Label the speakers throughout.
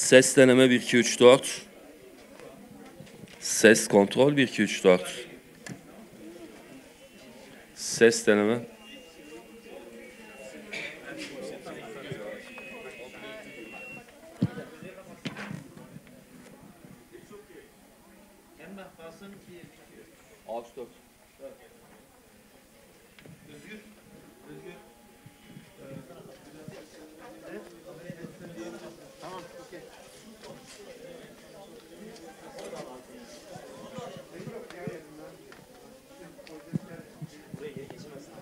Speaker 1: Ses deneme 1, 2, 3, 4. Ses kontrol 1, 2, 3, 4. Ses deneme. Ağaç 4.
Speaker 2: Tamam, okey. Buraya geri geçemezsin.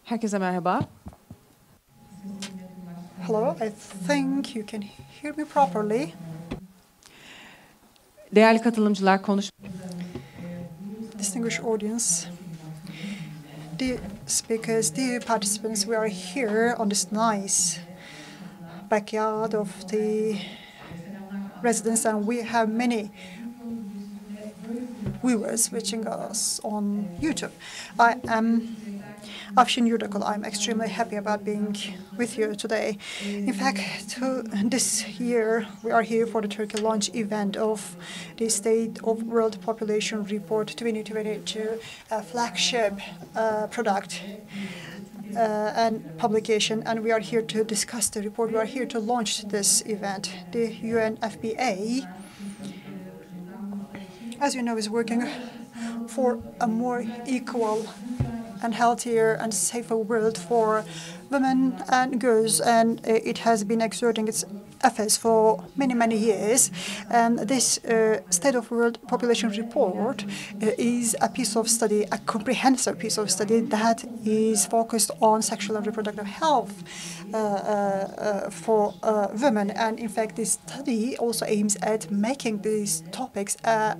Speaker 3: Herkese merhaba.
Speaker 4: Hello, I think you can hear me properly.
Speaker 3: Değerli katılımcılar,
Speaker 4: Distinguished audience, dear speakers, dear participants, we are here on this nice backyard of the residence, and we have many viewers watching us on YouTube. I am Afshin Yurdakul. I'm extremely happy about being with you today. In fact, this year we are here for the Turkey launch event of the State of World Population Report 2022, a flagship product and publication, and we are here to discuss the report. We are here to launch this event. The UNFPA, as you know, is working for a more equal and healthier and safer world for women and girls, and it has been exerting its efforts for many, many years. And this State of World Population Report is a piece of study, a comprehensive piece of study that is focused on sexual and reproductive health for women. And in fact, this study also aims at making these topics a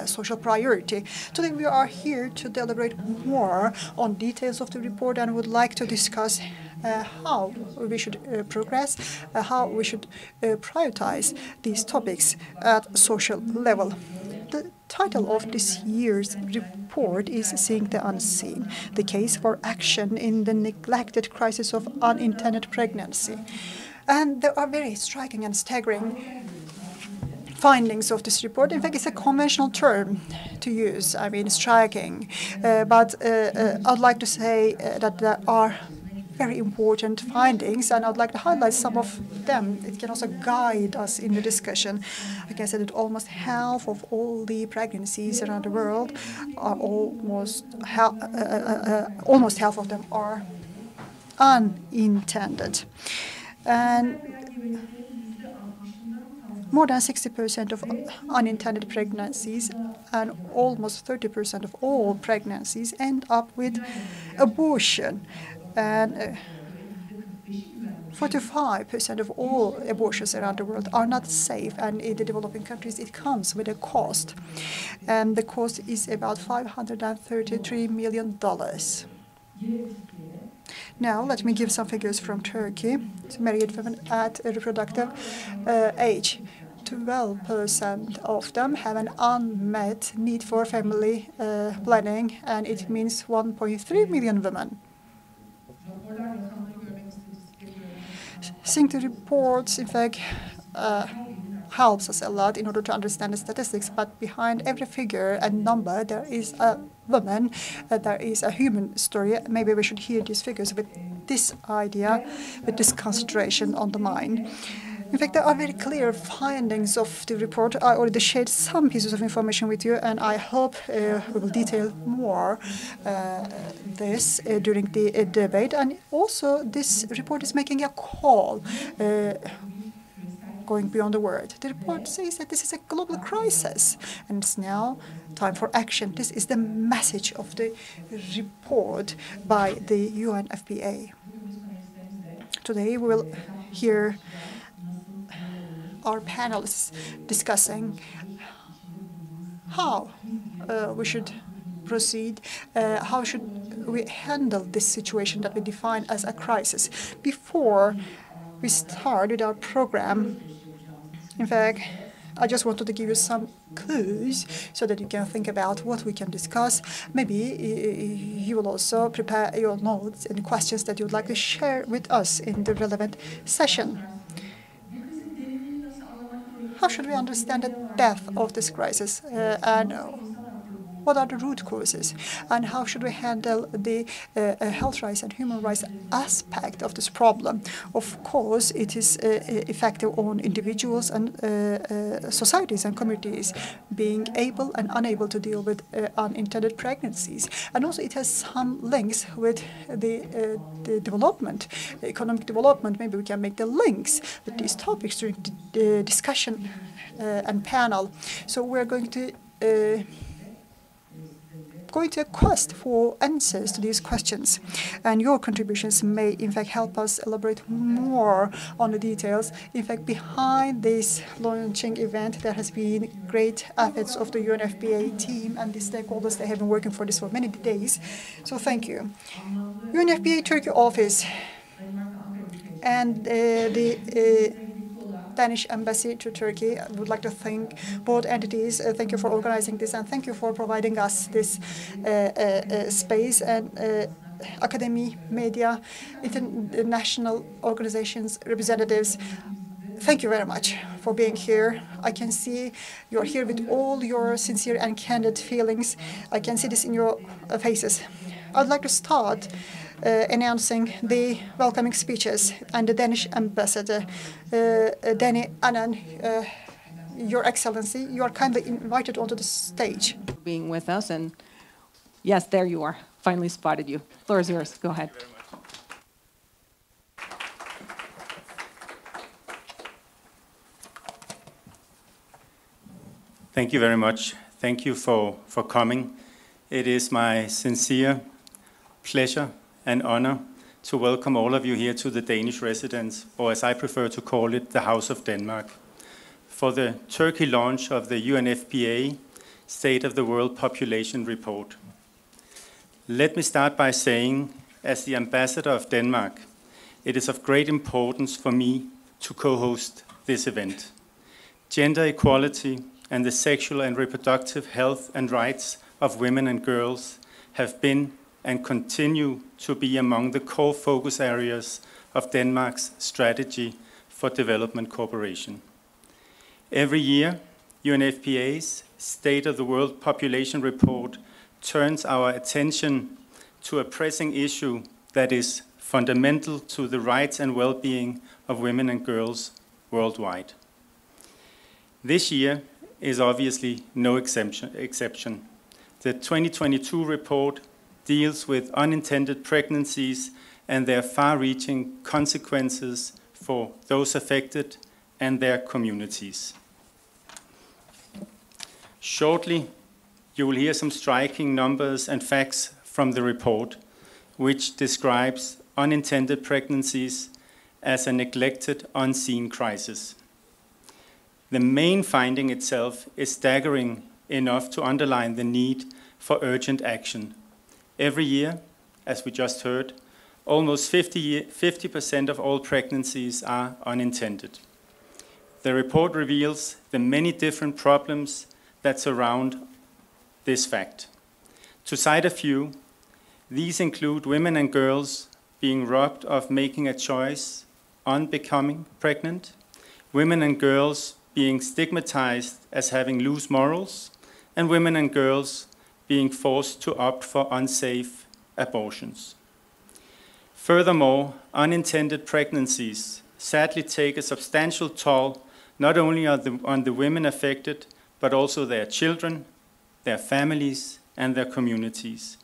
Speaker 4: social priority. Today we are here to deliberate more on details of the report and would like to discuss how we should progress, how we should prioritize these topics at social level. The title of this year's report is Seeing the Unseen, the case for action in the neglected crisis of unintended pregnancy. And there are very striking and staggering findings of this report. In fact, it's a conventional term to use, I mean, striking. But I'd like to say that there are very important findings, and I'd like to highlight some of them. It can also guide us in the discussion. I can say that almost half of all the pregnancies around the world are almost half of them are unintended. And more than 60% of unintended pregnancies and almost 30% of all pregnancies end up with abortion. And 45% of all abortions around the world are not safe, and in the developing countries it comes with a cost. And the cost is about $533 million. Now, let me give some figures from Turkey. Married women at reproductive age. 12% of them have an unmet need for family planning, and it means 1.3 million women. Seeing the reports, in fact, helps us a lot in order to understand the statistics, but behind every figure and number there is a woman, there is a human story. Maybe we should hear these figures with this idea, with this consideration on the mind. In fact, there are very clear findings of the report. I already shared some pieces of information with you, and I hope we will detail more this during the debate. And also, this report is making a call going beyond the word. The report says that this is a global crisis, and it's now time for action. This is the message of the report by the UNFPA. Today, we will hear our panelists discussing how we should proceed, how should we handle this situation that we define as a crisis. Before we start with our program, in fact, I just wanted to give you some clues so that you can think about what we can discuss. Maybe you will also prepare your notes and questions that you would like to share with us in the relevant session. How should we understand the depth of this crisis, and what are the root causes, and how should we handle the health rights and human rights aspect of this problem? Of course, it is effective on individuals and societies and communities being able and unable to deal with unintended pregnancies. And also it has some links with the development, the economic development. Maybe we can make the links with these topics during the discussion and panel. So we're going to a quest for answers to these questions, and your contributions may in fact help us elaborate more on the details. In fact, behind this launching event there has been great efforts of the UNFPA team and the stakeholders. They have been working for this for many days, so thank you. UNFPA Turkey office and the Danish Embassy to Turkey. I would like to thank both entities. Thank you for organizing this, and thank you for providing us this space, and academy, media, international organizations, representatives. Thank you very much for being here. I can see you're here with all your sincere and candid feelings. I can see this in your faces. I'd like to start announcing the welcoming speeches, and the Danish ambassador, Danny Annan, Your Excellency, you are kindly invited onto the stage.
Speaker 3: Being with us, and yes, there you are. Finally spotted you. The floor is yours. Go ahead.
Speaker 5: Thank you very much. Thank you for coming. It is my sincere pleasure and honor to welcome all of you here to the Danish residence, or as I prefer to call it, the House of Denmark, for the Turkey launch of the UNFPA State of the World Population Report. Let me start by saying, as the ambassador of Denmark, it is of great importance for me to co-host this event. Gender equality and the sexual and reproductive health and rights of women and girls have been and continue to be among the core focus areas of Denmark's strategy for development cooperation. Every year, UNFPA's State of the World Population Report turns our attention to a pressing issue that is fundamental to the rights and well-being of women and girls worldwide. This year is obviously no exception. The 2022 report deals with unintended pregnancies and their far-reaching consequences for those affected and their communities. Shortly, you will hear some striking numbers and facts from the report, which describes unintended pregnancies as a neglected, unseen crisis. The main finding itself is staggering enough to underline the need for urgent action. Every year, as we just heard, almost 50% of all pregnancies are unintended. The report reveals the many different problems that surround this fact. To cite a few, these include women and girls being robbed of making a choice on becoming pregnant, women and girls being stigmatized as having loose morals, and women and girls being forced to opt for unsafe abortions. Furthermore, unintended pregnancies sadly take a substantial toll not only on the women affected, but also their children, their families, and their communities,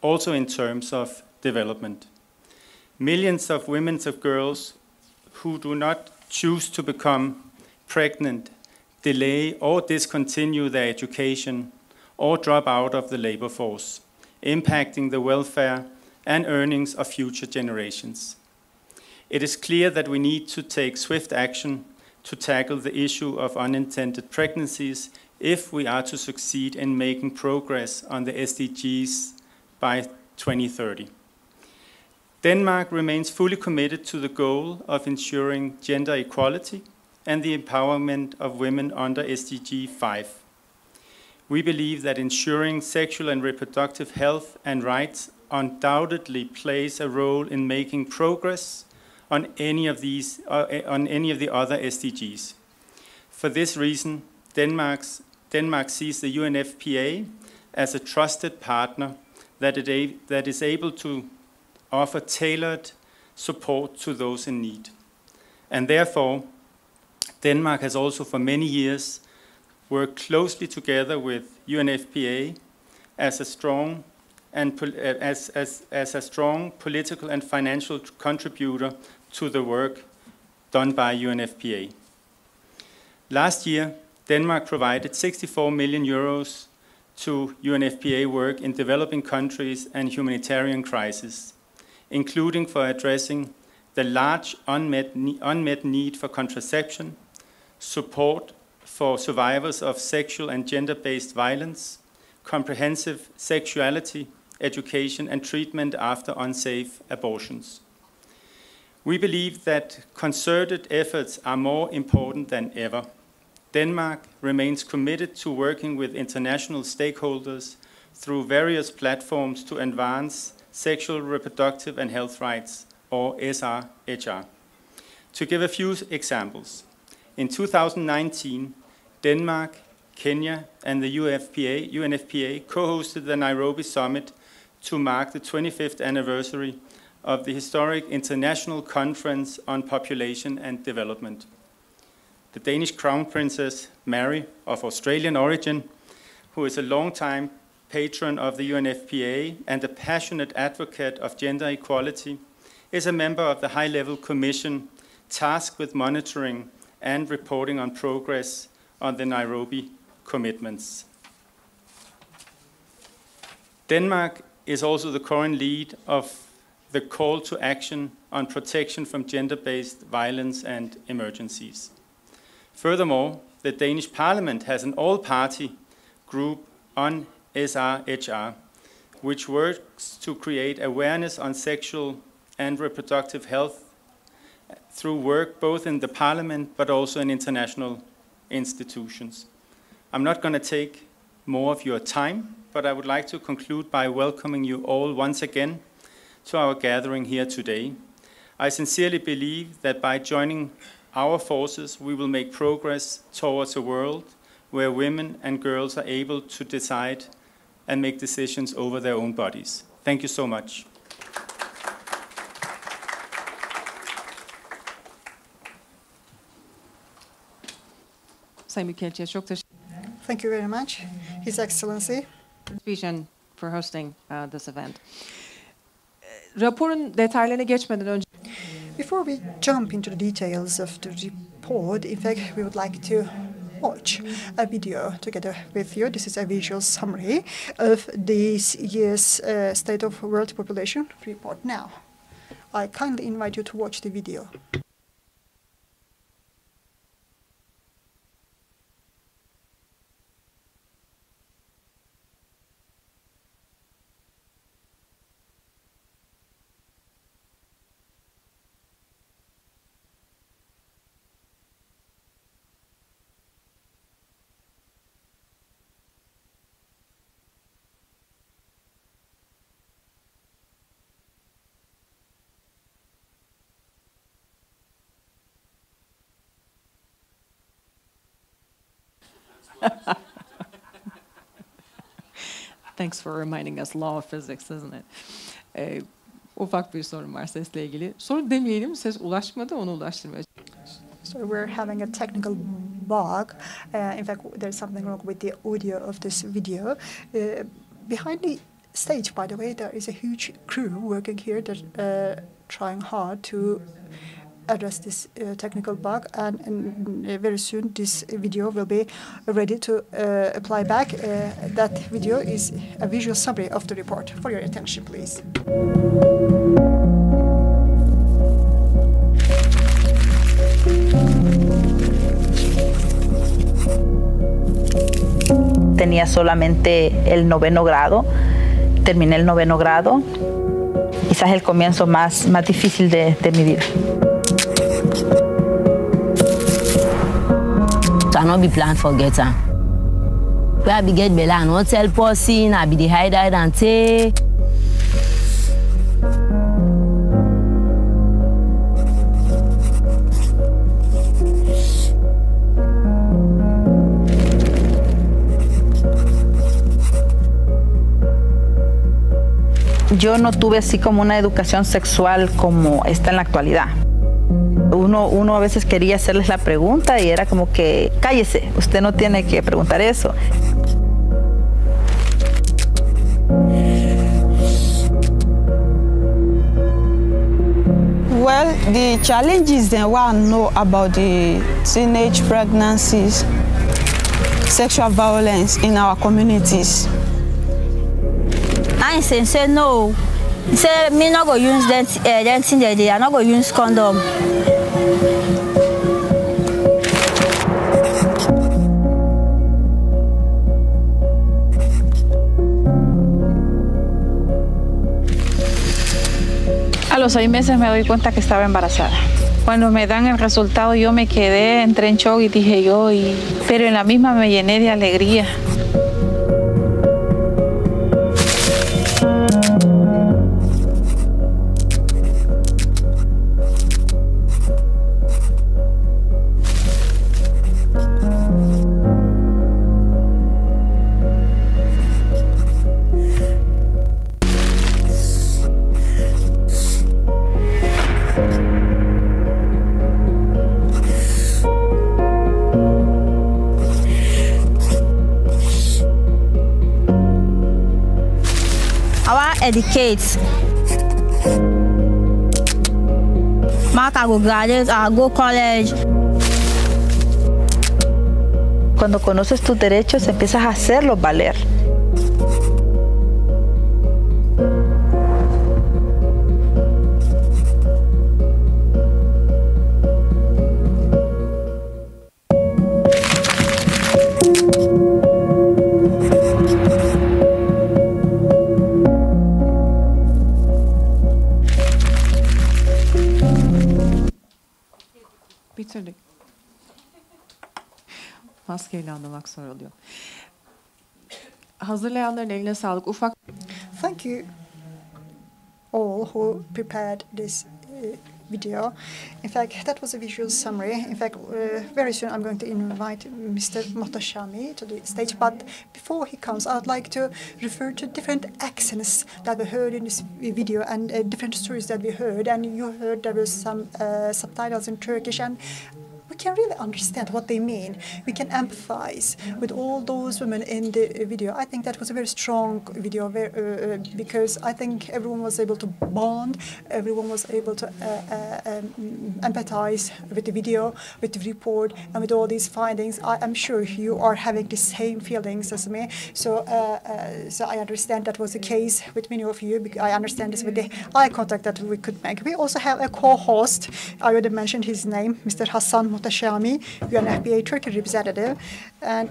Speaker 5: also in terms of development. Millions of women and girls who do not choose to become pregnant, delay or discontinue their education, or drop out of the labor force, impacting the welfare and earnings of future generations. It is clear that we need to take swift action to tackle the issue of unintended pregnancies if we are to succeed in making progress on the SDGs by 2030. Denmark remains fully committed to the goal of ensuring gender equality and the empowerment of women under SDG 5. We believe that ensuring sexual and reproductive health and rights undoubtedly plays a role in making progress on any of the other SDGs. For this reason, Denmark sees the UNFPA as a trusted partner that is able to offer tailored support to those in need. And therefore, Denmark has also for many years worked closely together with UNFPA as a strong political and financial contributor to the work done by UNFPA. Last year, Denmark provided 64 million euros to UNFPA work in developing countries and humanitarian crises, including for addressing the large unmet need for contraception, support for survivors of sexual and gender-based violence, comprehensive sexuality, education and treatment after unsafe abortions. We believe that concerted efforts are more important than ever. Denmark remains committed to working with international stakeholders through various platforms to advance sexual, reproductive and health rights, or SRHR. To give a few examples, in 2019, Denmark, Kenya and the UNFPA co-hosted the Nairobi Summit to mark the 25th anniversary of the historic International Conference on Population and Development. The Danish Crown Princess Mary, of Australian origin, who is a long-time patron of the UNFPA and a passionate advocate of gender equality, is a member of the high-level commission tasked with monitoring and reporting on progress on the Nairobi commitments. Denmark is also the current lead of the call to action on protection from gender-based violence and emergencies. Furthermore, the Danish Parliament has an all-party group on SRHR, which works to create awareness on sexual and reproductive health through work both in the Parliament but also in international institutions. I'm not going to take more of your time, but I would like to conclude by welcoming you all once again to our gathering here today. I sincerely believe that by joining our forces, we will make progress towards a world where women and girls are able to decide and make decisions over their own bodies. Thank you so much.
Speaker 3: Sayın Büyükelçi'ye çok teşekkür
Speaker 4: Thank you very much, His Excellency.
Speaker 3: ederim for hosting this event. Raporun detaylarına geçmeden önce
Speaker 4: Before we jump into the details of the report, in fact, we would like to watch a video together with you. This is a visual summary of this year's State of World Population report. Now, I kindly invite you to watch the video.
Speaker 3: Thanks for reminding us law of physics, isn't it? Ufak bir sorun var sesle ilgili. Soru demeyelim, ses ulaşmadı, onu ulaştırmaya.
Speaker 4: So we're having a technical bug. In fact, there's something wrong with the audio of this video. Behind the stage, by the way, there is a huge crew working here that trying hard to address this technical bug, and very soon this video will be ready to apply back. That video is a visual summary of the report. For your attention, please.
Speaker 6: Tenía solamente el 9º grado, terminé el 9º grado, quizás el comienzo más difícil de mi vida.
Speaker 7: I no be plan forget am. Where I be get belle, I no tell person, I be the hide and take.
Speaker 6: Yo no tuve así como una educación sexual como está en la actualidad. Uno a veces quería hacerles la pregunta y era como que, cállese, usted no tiene que preguntar eso.
Speaker 8: Well, the challenges that I know about the teenage pregnancies, sexual violence in our communities.
Speaker 7: I say no. Say me not go use that thing that they are not go use condom.
Speaker 9: A los 6 meses me doy cuenta que estaba embarazada. Cuando me dan el resultado yo me quedé, entré en shock y dije yo, pero en la misma me llené de alegría.
Speaker 7: Educate. Mark, I go graduate, I go college.
Speaker 6: Cuando conoces tus derechos, empiezas a hacerlos valer.
Speaker 3: bitirdik. Maskeyle anlamak zor oluyor. Hazırlayanların eline sağlık. Ufak
Speaker 4: Thank you all who prepared this video. In fact, that was a visual summary. In fact, very soon I'm going to invite Mr. Mohtashami to the stage. But before he comes, I'd like to refer to different accents that we heard in this video and different stories that we heard. And you heard there were some subtitles in Turkish, and we can really understand what they mean. We can empathize with all those women in the video. I think that was a very strong video because I think everyone was able to bond, everyone was able to empathize with the video, with the report, and with all these findings. I am sure you are having the same feelings as me. So I understand that was the case with many of you. I understand this with the eye contact that we could make. We also have a co-host. I already mentioned his name, Mr. Hassan Mohtashami, UNFPA Turkey representative, and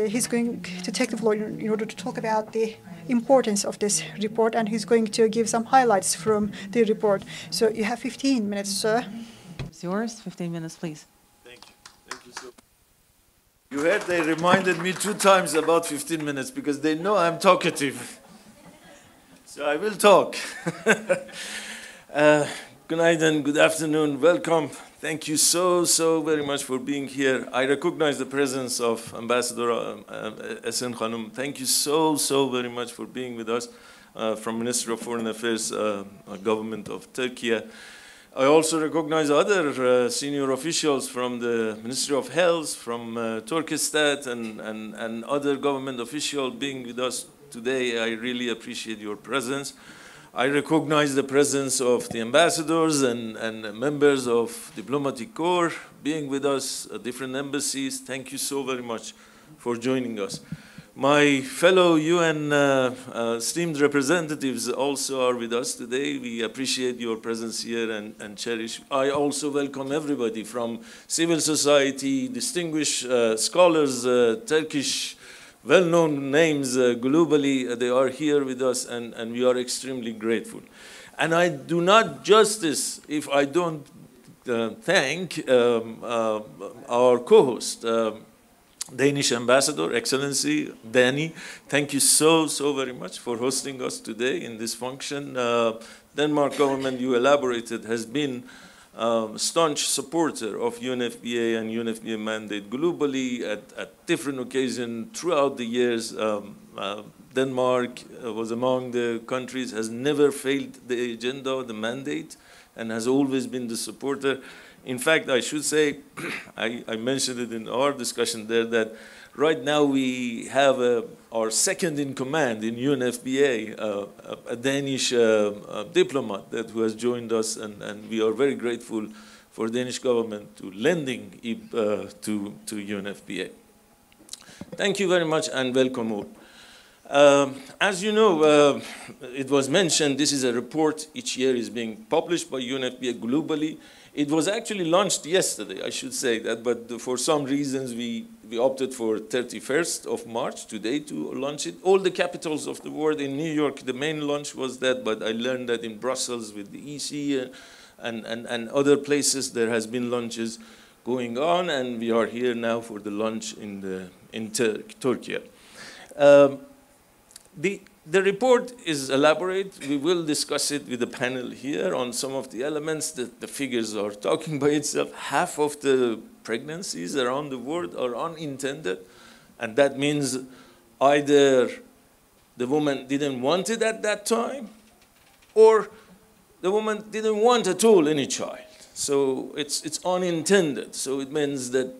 Speaker 4: he's going to take the floor in order to talk about the importance of this report, and he's going to give some highlights from the report. So you have 15 minutes, sir.
Speaker 3: It's yours. 15 minutes, please.
Speaker 10: Thank you. Thank you so much. You heard they reminded me 2 times about 15 minutes because they know I'm talkative. So I will talk. Good night and good afternoon. Welcome. Thank you so very much for being here. I recognize the presence of Ambassador Esen Khanum. Thank you so very much for being with us from Ministry of Foreign Affairs, Government of Turkey. I also recognize other senior officials from the Ministry of Health, from Turkestat, and other government officials being with us today. I really appreciate your presence. I recognize the presence of the ambassadors and members of diplomatic corps being with us at different embassies. Thank you so very much for joining us. My fellow UN esteemed representatives also are with us today. We appreciate your presence here and cherish. I also welcome everybody from civil society, distinguished scholars, Turkish well-known names globally. They are here with us, and we are extremely grateful. And I do not justice if I don't thank our co-host, Danish Ambassador, Excellency Danny. Thank you so very much for hosting us today in this function. Denmark government, you elaborated, has been staunch supporter of UNFPA and UNFPA mandate globally at different occasions throughout the years. Denmark was among the countries, has never failed the agenda, the mandate, and has always been the supporter. In fact, I should say, I mentioned it in our discussion there, that right now we have our second in command in UNFPA, a Danish diplomat who has joined us, and we are very grateful for Danish government to lending to UNFPA. Thank you very much and welcome all. As you know, it was mentioned, this is a report each year is being published by UNFPA globally. It was actually launched yesterday, I should say that, but for some reasons we opted for 31st of March today to launch it. All the capitals of the world, in New York, the main launch was that, but I learned that in Brussels with the EC and other places there has been launches going on, and we are here now for the launch in Turkey. The report is elaborate. We will discuss it with the panel here on some of the elements. The figures are talking by itself. Half of the pregnancies around the world are unintended, and that means either the woman didn't want it at that time, or the woman didn't want at all any child. So it's unintended. So it means that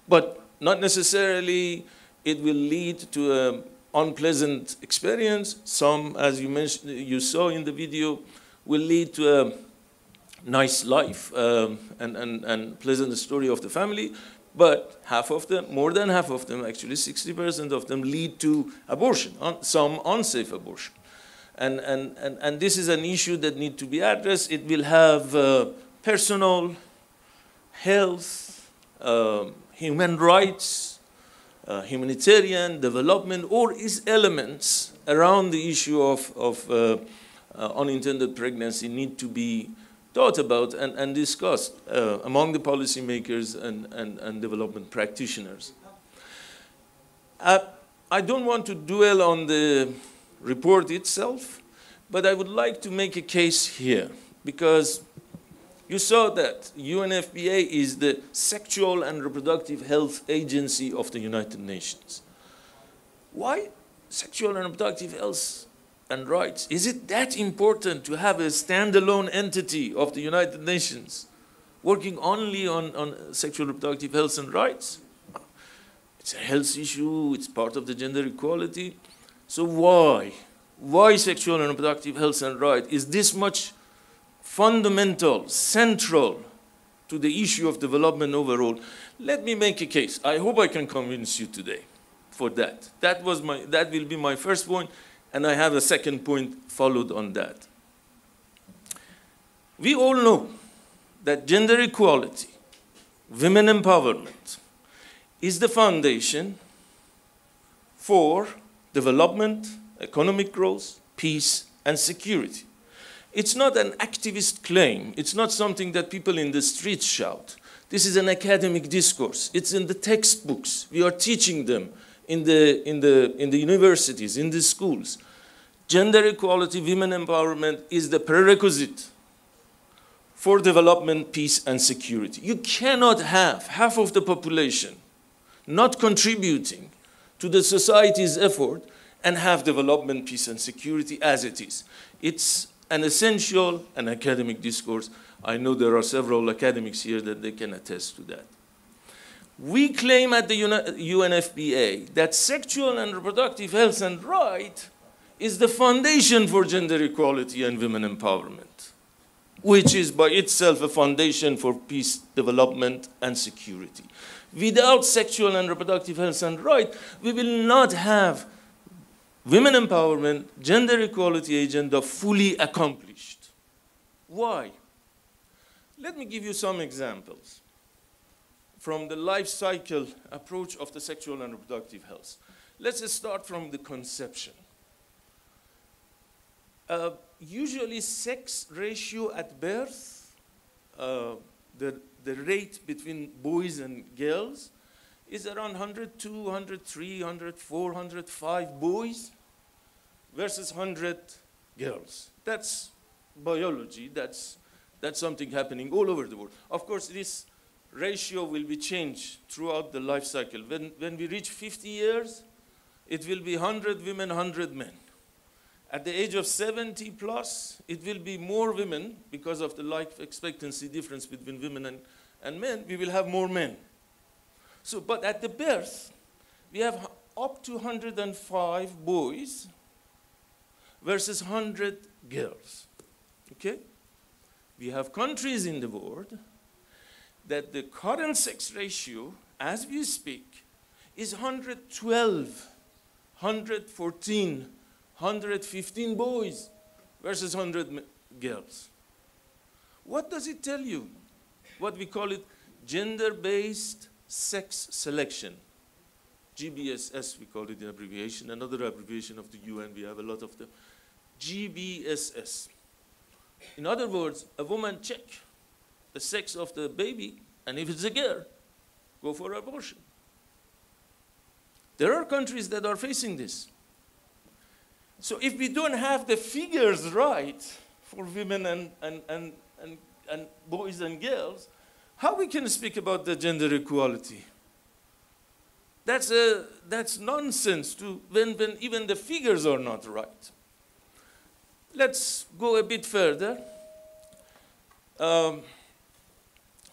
Speaker 10: but not necessarily it will lead to a unpleasant experience. Some, as you mentioned, you saw in the video, will lead to a nice life and pleasant story of the family. But half of them, more than half of them, actually 60% of them, lead to abortion, some unsafe abortion. And this is an issue that needs to be addressed. It will have personal, health, human rights, humanitarian, development, all these elements around the issue of unintended pregnancy need to be thought about and discussed among the policymakers and development practitioners. I don't want to dwell on the report itself, but I would like to make a case here, because you saw that UNFPA is the Sexual and Reproductive Health Agency of the United Nations. Why sexual and reproductive health and rights? Is it that important to have a standalone entity of the United Nations working only on sexual reproductive health and rights? It's a health issue, it's part of the gender equality. So why? Why sexual and reproductive health and rights is this much fundamental, central to the issue of development overall? Let me make a case. I hope I can convince you today for that. That will be my first point, and I have a second point followed on that. We all know that gender equality, women empowerment, is the foundation for development, economic growth, peace, and security. It's not an activist claim. It's not something that people in the streets shout. This is an academic discourse. It's in the textbooks. We are teaching them in the universities, in the schools. Gender equality, women empowerment is the prerequisite for development, peace, and security. You cannot have half of the population not contributing to the society's effort and have development, peace, and security as it is. It's an essential and academic discourse. I know there are several academics here that they can attest to that. We claim at the UNFPA that sexual and reproductive health and right is the foundation for gender equality and women empowerment, which is by itself a foundation for peace, development, and security. Without sexual and reproductive health and right, we will not have women empowerment, gender equality agenda fully accomplished. Why? Let me give you some examples from the life cycle approach of the sexual and reproductive health. Let's start from the conception. Usually sex ratio at birth, the rate between boys and girls is around 102, 103, 104, 105 boys versus 100 girls. That's biology. That's something happening all over the world. Of course, this ratio will be changed throughout the life cycle. When we reach 50 years, it will be 100 women, 100 men. At the age of 70 plus, it will be more women because of the life expectancy difference between women and men. We will have more men. So, but at the birth, we have up to 105 boys versus 100 girls. Okay? We have countries in the world that the current sex ratio, as we speak, is 112, 114, 115 boys versus 100 girls. What does it tell you? What we call it gender-based sex selection. GBSS, we call it the abbreviation. Another abbreviation of the UN, we have a lot of them. GBSS. In other words, a woman check the sex of the baby, and if it's a girl, go for abortion. There are countries that are facing this. So if we don't have the figures right for women and boys and girls, how we can speak about the gender equality? That's nonsense when even the figures are not right. Let's go a bit further.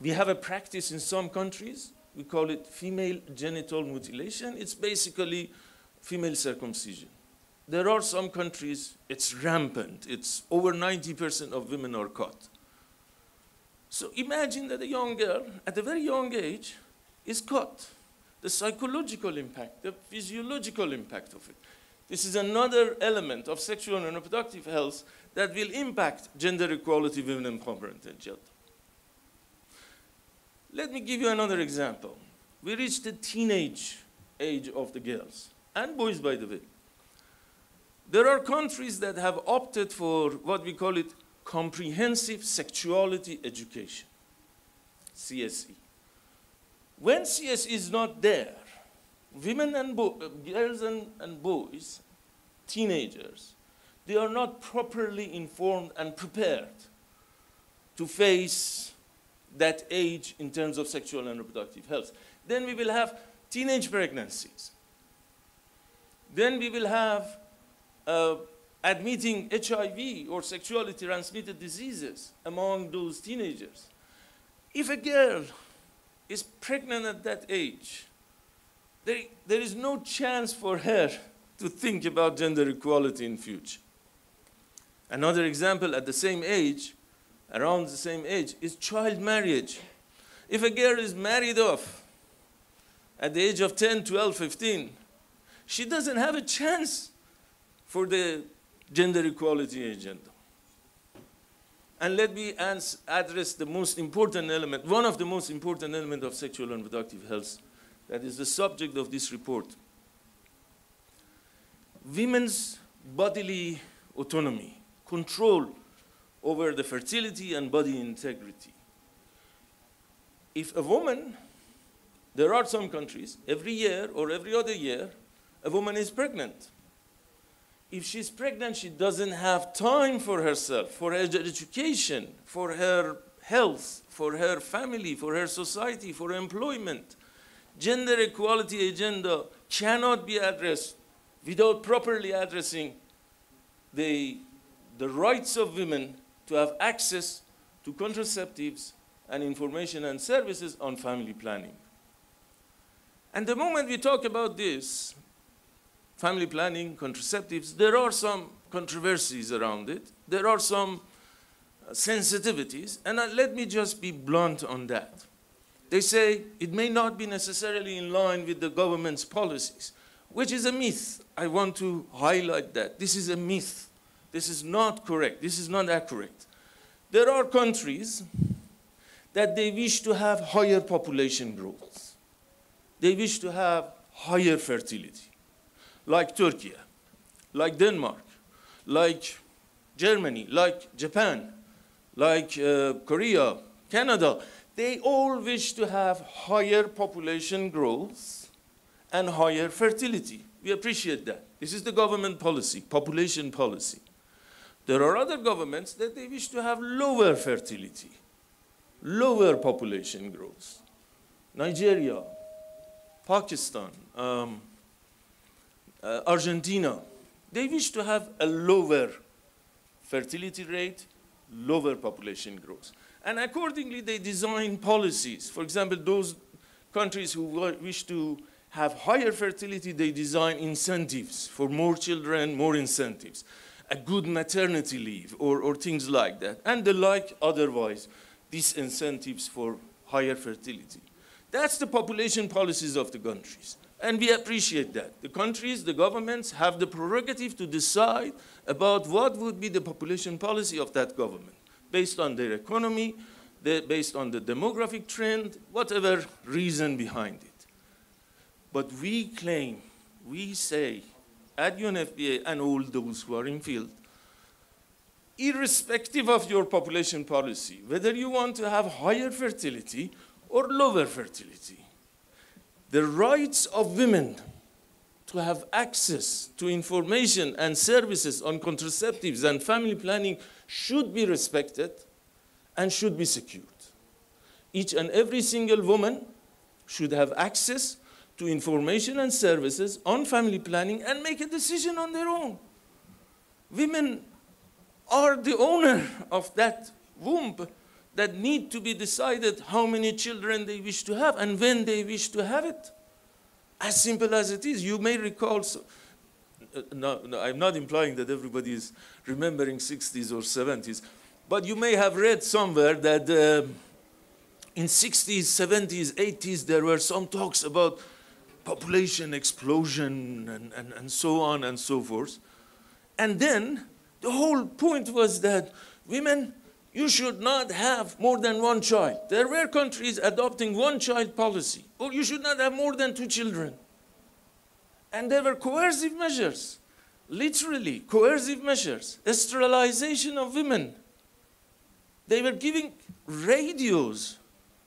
Speaker 10: We have a practice in some countries. We call it female genital mutilation. It's basically female circumcision. There are some countries, it's rampant. It's over 90% of women are cut. So imagine that a young girl, at a very young age, is cut. The psychological impact, the physiological impact of it. This is another element of sexual and reproductive health that will impact gender equality, women empowerment, and gender. Let me give you another example. We reached the teenage age of the girls, and boys, by the way. There are countries that have opted for what we call it comprehensive sexuality education, CSE. When CSE is not there, women and girls and boys, teenagers, they are not properly informed and prepared to face that age in terms of sexual and reproductive health. Then we will have teenage pregnancies. Then we will have admitting HIV or sexually transmitted diseases among those teenagers. If a girl is pregnant at that age, there is no chance for her to think about gender equality in future. Another example at the same age, around the same age, is child marriage. If a girl is married off at the age of 10, 12, 15, she doesn't have a chance for the gender equality agenda. And let me address the most important element, one of the most important elements of sexual and reproductive health, that is the subject of this report. Women's bodily autonomy, control over the fertility and body integrity. If a woman, there are some countries, every year or every other year, a woman is pregnant. If she's pregnant, she doesn't have time for herself, for her education, for her health, for her family, for her society, for her employment. Gender equality agenda cannot be addressed without properly addressing the rights of women to have access to contraceptives and information and services on family planning. And the moment we talk about this, family planning, contraceptives, there are some controversies around it. There are some sensitivities, and let me just be blunt on that. They say it may not be necessarily in line with the government's policies, which is a myth. I want to highlight that. This is a myth. This is not correct. This is not accurate. There are countries that they wish to have higher population growth. They wish to have higher fertility, like Turkey, like Denmark, like Germany, like Japan, like Korea, Canada. They all wish to have higher population growth and higher fertility. We appreciate that. This is the government policy, population policy. There are other governments that they wish to have lower fertility, lower population growth. Nigeria, Pakistan, Argentina, they wish to have a lower fertility rate, lower population growth. And accordingly, they design policies. For example, those countries who wish to have higher fertility, they design incentives for more children, more incentives, a good maternity leave, or things like that. And the like otherwise, these incentives for higher fertility. That's the population policies of the countries. And we appreciate that. The countries, the governments have the prerogative to decide about what would be the population policy of that government, based on their economy, based on the demographic trend, whatever reason behind it. But we claim, we say, at UNFPA and all those who are in field, irrespective of your population policy, whether you want to have higher fertility or lower fertility, the rights of women to have access to information and services on contraceptives and family planning should be respected and should be secured. Each and every single woman should have access to information and services on family planning and make a decision on their own. Women are the owner of that womb that need to be decided how many children they wish to have and when they wish to have it. As simple as it is. You may recall, no, I'm not implying that everybody is remembering 60s or 70s, but you may have read somewhere that in 60s, 70s, 80s, there were some talks about population explosion and so on and so forth. And then the whole point was that women, you should not have more than one child. There were countries adopting one-child policy, or you should not have more than 2 children. And there were coercive measures, literally coercive measures, sterilization of women, They were giving radios.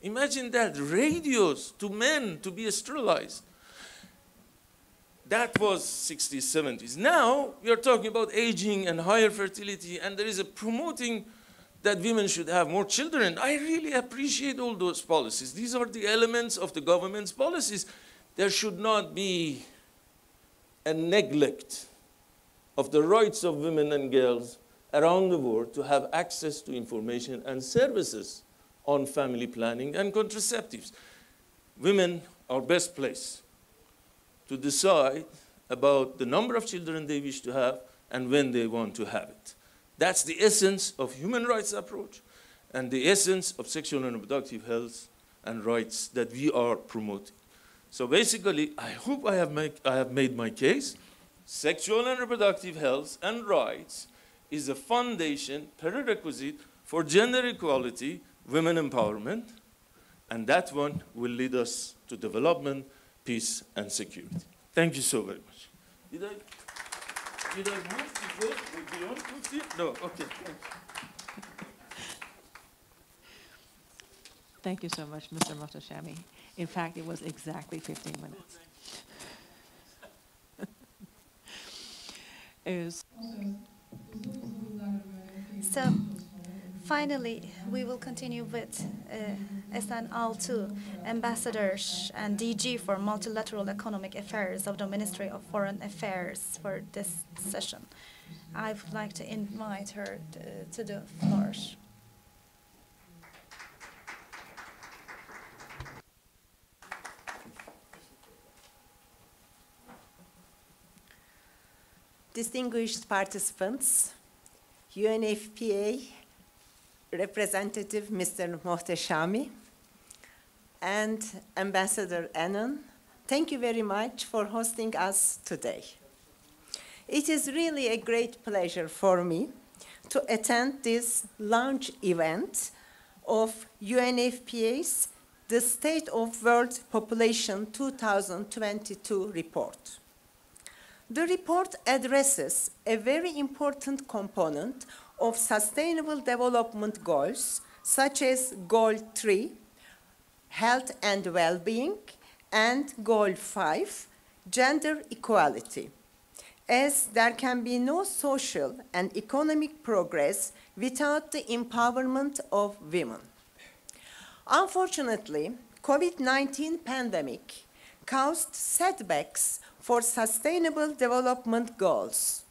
Speaker 10: Imagine that, radios to men to be sterilized. That was 60s, 70s. Now, we are talking about aging and higher fertility, and there is a promoting that women should have more children. I really appreciate all those policies. These are the elements of the government's policies. There should not be a neglect of the rights of women and girls around the world to have access to information and services on family planning and contraceptives. Women are best placed to decide about the number of children they wish to have and when they want to have it. That's the essence of human rights approach and the essence of sexual and reproductive health and rights that we are promoting. So basically, I hope I have made my case. Sexual and reproductive health and rights is a foundation, prerequisite for gender equality, women empowerment, and that one will lead us to development, peace, and security. Thank you so very much. Did I want to go beyond 50? No, okay.
Speaker 3: Thank you so much, Mr. Mohtashami. In fact, it was exactly 15 minutes.
Speaker 11: So, finally, we will continue with SN6 ambassadors and DG for Multilateral Economic Affairs of the Ministry of Foreign Affairs for this session. I would like to invite her to the floor.
Speaker 12: Distinguished participants, UNFPA Representative Mr. Mohtashami and Ambassador Annan, thank you very much for hosting us today. It is really a great pleasure for me to attend this launch event of UNFPA's The State of World Population 2022 report. The report addresses a very important component of Sustainable Development Goals, such as Goal 3, Health and Well-being, and Goal 5, Gender Equality, as there can be no social and economic progress without the empowerment of women. Unfortunately, COVID-19 pandemic caused setbacks for Sustainable Development Goals.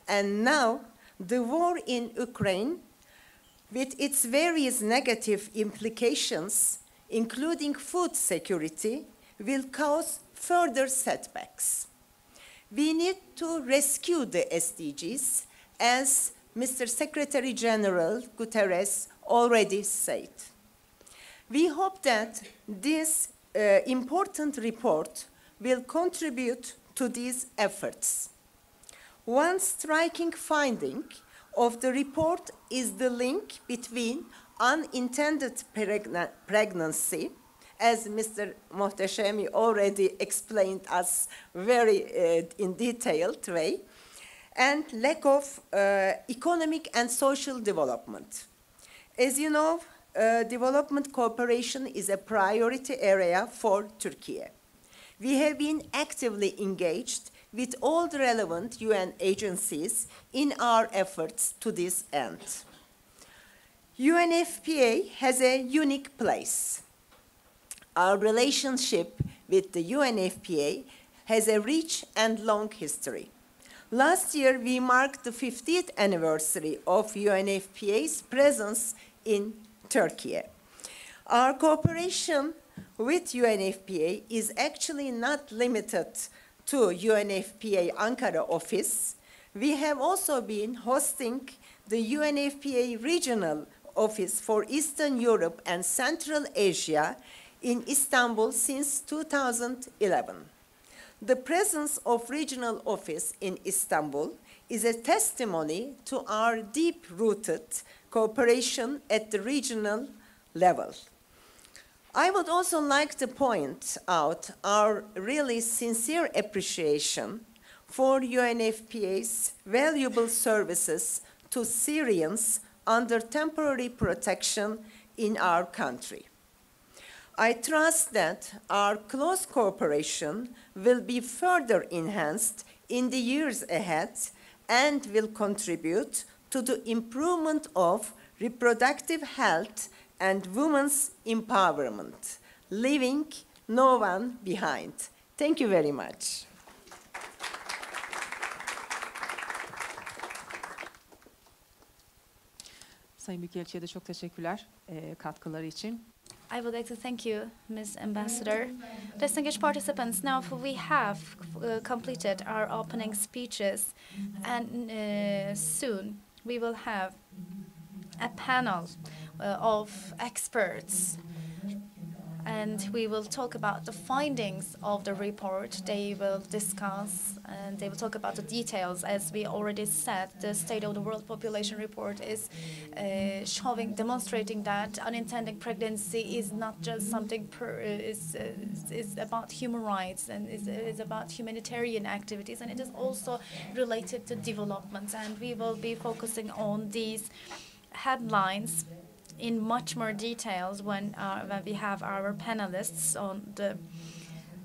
Speaker 12: And now, the war in Ukraine, with its various negative implications, including food security, will cause further setbacks. We need to rescue the SDGs, as Mr. Secretary General Guterres already said. We hope that this important report will contribute to these efforts. One striking finding of the report is the link between unintended pregnancy, as Mr. Mohtashami already explained us very in detailed way, and lack of economic and social development. As you know, development cooperation is a priority area for Turkey. We have been actively engaged with all the relevant UN agencies in our efforts to this end. UNFPA has a unique place. Our relationship with the UNFPA has a rich and long history. Last year, we marked the 50th anniversary of UNFPA's presence in Turkey. Our cooperation with UNFPA is actually not limited to UNFPA Ankara office. We have also been hosting the UNFPA regional office for Eastern Europe and Central Asia in Istanbul since 2011. The presence of regional office in Istanbul is a testimony to our deep-rooted cooperation at the regional level. I would also like to point out our really sincere appreciation for UNFPA's valuable services to Syrians under temporary protection in our country. I trust that our close cooperation will be further enhanced in the years ahead and will contribute to the improvement of reproductive health and women's empowerment, leaving no one behind. Thank you very much.
Speaker 3: Sayın Büyükelçi'ye de çok teşekkürler katkıları için.
Speaker 11: I would like to thank you, Ms. Ambassador. Distinguished participants, now we have completed our opening speeches, and soon we will have a panel of experts, and we will talk about the findings of the report. They will discuss and they will talk about the details. As we already said, the State of the World Population Report is demonstrating that unintended pregnancy is not just something is about human rights, and is about humanitarian activities, and it is also related to development. And we will be focusing on these headlines in much more details when we have our panelists on the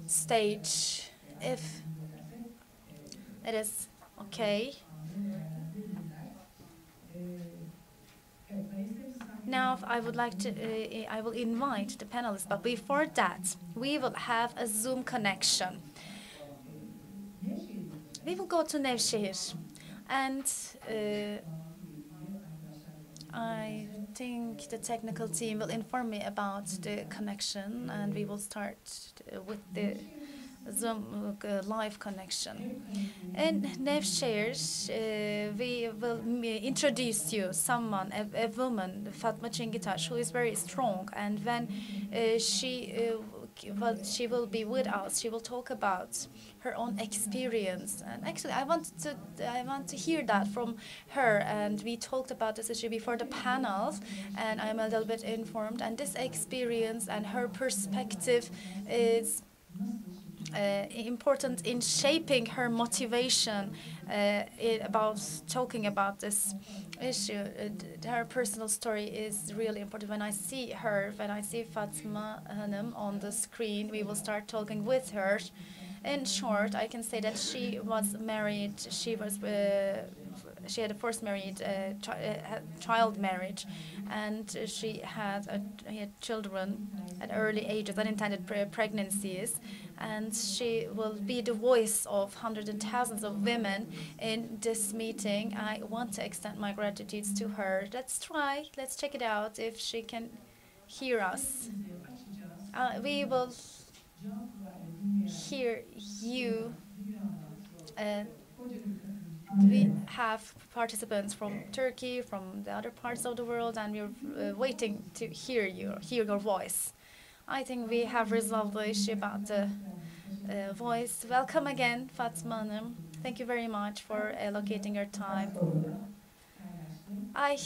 Speaker 11: stage. If it is okay. Now I would like to, I will invite the panelists, but before that, we will have a Zoom connection. We will go to Nevşehir, and I think the technical team will inform me about the connection, and we will start with the Zoom live connection. In Nevşehir, we will introduce you someone, a woman, Fatma Çingitaş, who is very strong, and when she will be with us, she will talk about her own experience. And actually, I want to hear that from her. And we talked about this issue before the panel, and I'm a little bit informed. And this experience and her perspective is important in shaping her motivation about talking about this issue. Her personal story is really important. When I see her, when I see Fatma Hanım on the screen, we will start talking with her. In short, I can say that she was married. She had a first married child marriage, and she had children at early ages, unintended pregnancies, and she will be the voice of hundreds and thousands of women in this meeting. I want to extend my gratitude to her. Let's check it out if she can hear us. We will hear you. We have participants from Turkey, from the other parts of the world, and we're waiting to hear your voice. I think we have resolved the issue about the voice. Welcome again, Fatma Hanım. Thank you very much for allocating your time. I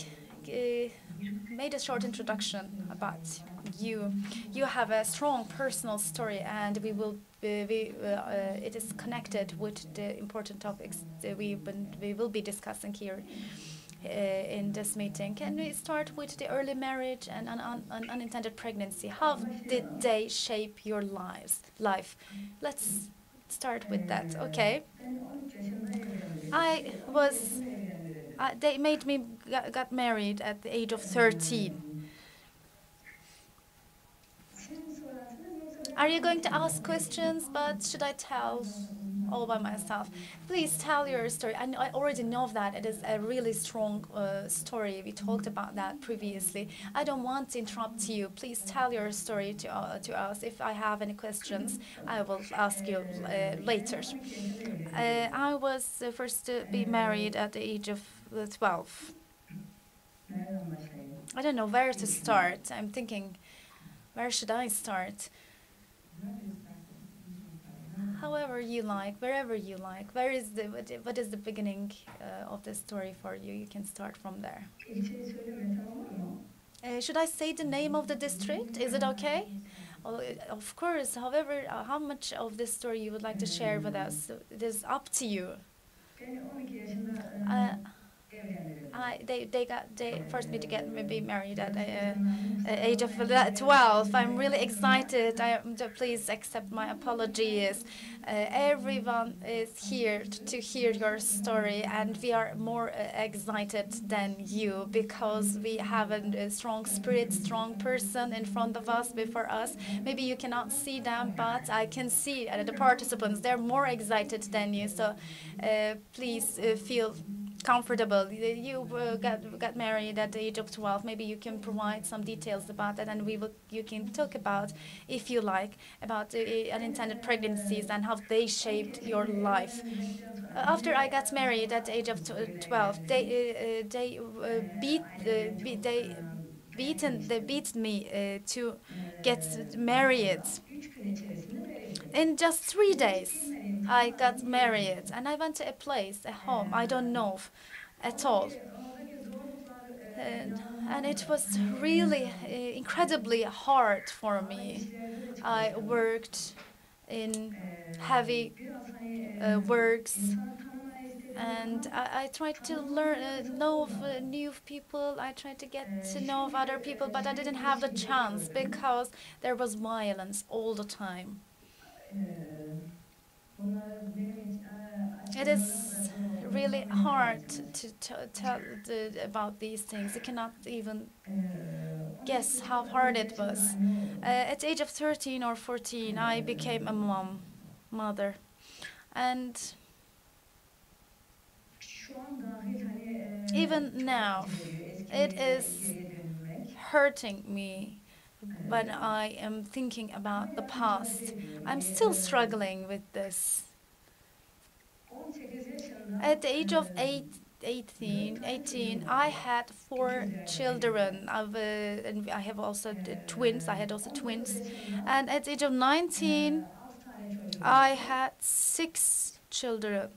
Speaker 11: made a short introduction about you. You have a strong personal story, and it is connected with the important topics that we will be discussing here in this meeting. Can we start with the early marriage and unintended pregnancy? How did they shape your life? Let's start with that. Okay. They made me got married at the age of 13. Are you going to ask questions, but should I tell all by myself? Please tell your story. I already know that it is a really strong story. We talked about that previously. I don't want to interrupt you. Please tell your story to us. If I have any questions, I will ask you later. I was first to be married at the age of 12. I don't know where to start. I'm thinking, where should I start? However you like, wherever you like. What is the beginning of the story for you? You can start from there. Should I say the name of the district? Is it okay? Well, of course. However, how much of this story you would like to share with us? It is up to you. they forced me to be married at age of 12. I'm really excited. Please accept my apologies. Everyone is here to hear your story, and we are more excited than you because we have a strong spirit, strong person in front of us, before us. Maybe you cannot see them, but I can see the participants. They're more excited than you, so please feel comfortable. You got married at the age of 12. Maybe you can provide some details about that, and you can talk about, if you like, about unintended pregnancies and how they shaped your life. After I got married at the age of 12, they beat me to get married. In just 3 days, I got married, and I went to a place, a home I don't know at all. And it was really incredibly hard for me. I worked in heavy works, and I tried to know of new people. I tried to get to know of other people, but I didn't have the chance because there was violence all the time. It is really hard to tell about these things. You cannot even guess how hard it was. At the age of 13 or 14, I became a mother. And even now, it is hurting me when I am thinking about the past. I'm still struggling with this. At the age of 18, I had 4 children. And I have also twins. I had also twins. And at the age of 19, I had 6 children.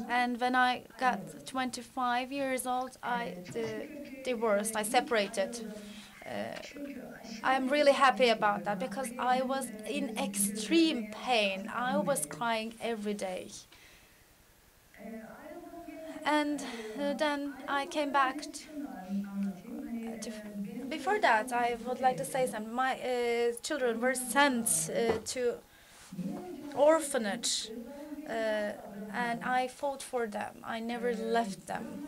Speaker 11: And when I got 25 years old, I divorced. I separated. I'm really happy about that because I was in extreme pain. I was crying every day. And then I came back. Before that, I would like to say something. My children were sent to orphanage, and I fought for them. I never left them.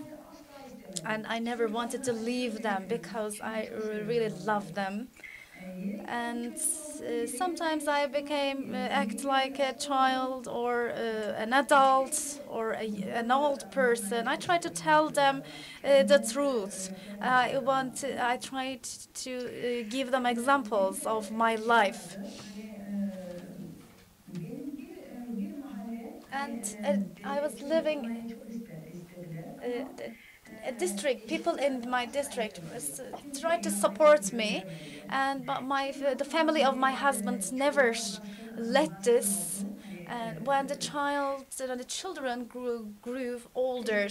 Speaker 11: And I never wanted to leave them because I really love them. And sometimes I act like a child or an adult or an old person. I try to tell them the truth. I tried to give them examples of my life. And I was living a district. People in my district tried to support me, but the family of my husband never let this. And when the children grew older,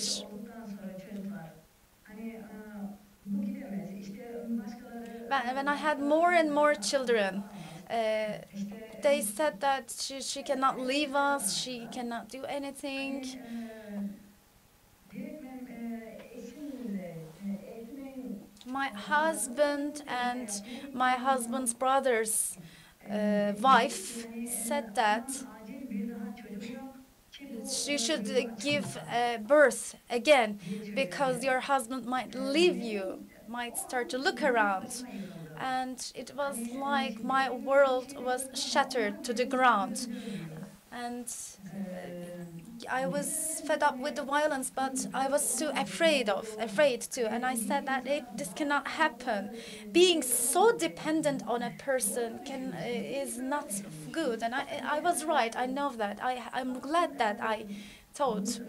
Speaker 11: when I had more and more children, they said that she cannot leave us, she cannot do anything. My husband and my husband's brother's wife said that she should give birth again because your husband might leave you, might start to look around. And it was like my world was shattered to the ground. And I was fed up with the violence, but I was too afraid too. And I said that this cannot happen. Being so dependent on a person is not good. And I was right. I know that. I'm glad that I thought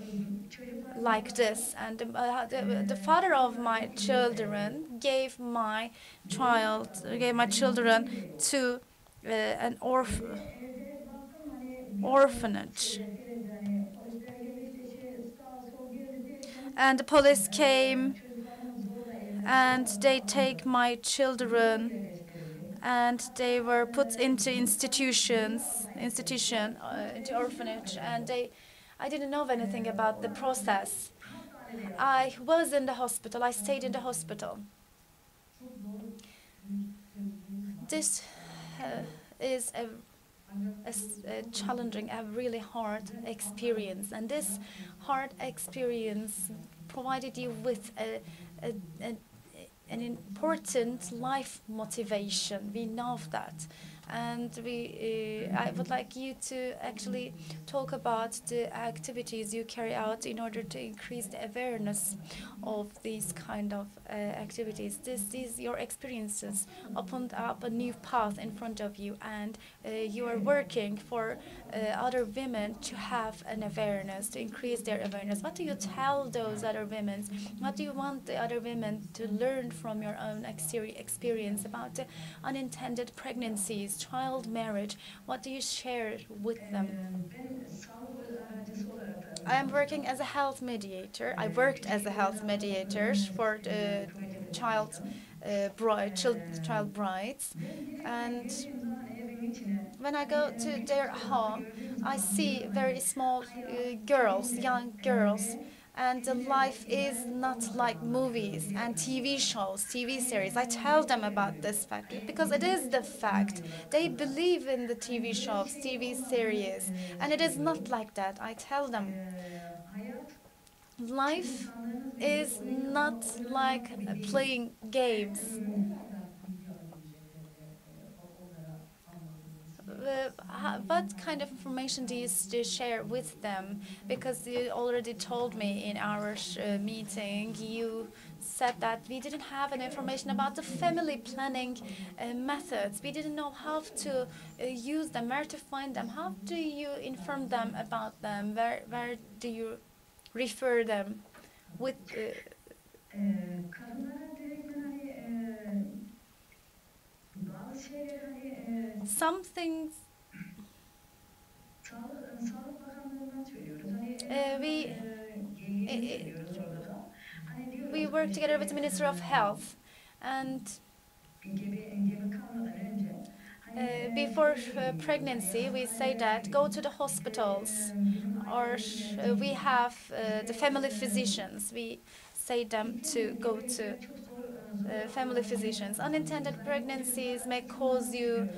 Speaker 11: like this. And the father of my children gave my children to an orphanage. And the police came and they take my children and they were put into into orphanage, and I didn't know anything about the process. I was in the hospital. I stayed in the hospital. This is a challenging, a really hard experience, and this hard experience provided you with an important life motivation. We know that. And I would like you to actually talk about the activities you carry out in order to increase the awareness of these kind of activities. These your experiences opened up a new path in front of you, and you are working for other women to have an awareness, to increase their awareness. What do you tell those other women? What do you want the other women to learn from your own experience about the unintended pregnancies, child marriage? What do you share with them? I am working as a health mediator. I worked as a health mediator for child brides, and when I go to their home, I see very small girls, young girls, and the life is not like movies and TV shows, TV series. I tell them about this fact because it is the fact. They believe in the TV shows, TV series, and it is not like that. I tell them life is not like playing games. What kind of information do you share with them? Because you already told me in our meeting, you said that we didn't have any information about the family planning methods. We didn't know how to use them, where to find them. How do you inform them about them? Where do you refer them with? Some things we work together with the Minister of Health, and before pregnancy we say that go to the hospitals, or we have the family physicians. We say them to go to family physicians. Unintended pregnancies may cause you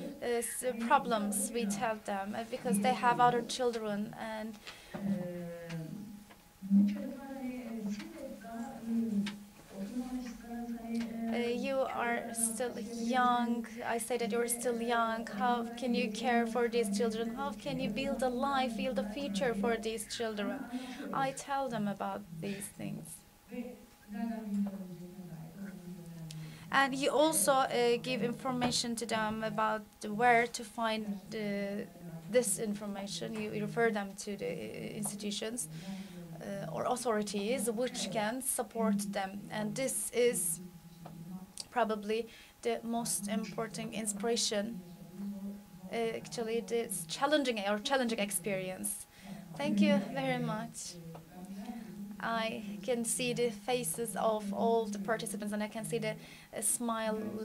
Speaker 11: problems, we tell them, because they have other children, and you are still young. I say that you're still young. How can you care for these children? How can you build a life, build a future for these children? I tell them about these things. And you also give information to them about where to find this information. You refer them to the institutions or authorities which can support them. And this is probably the most important inspiration, actually, this challenging experience. Thank you very much. I can see the faces of all the participants, and I can see the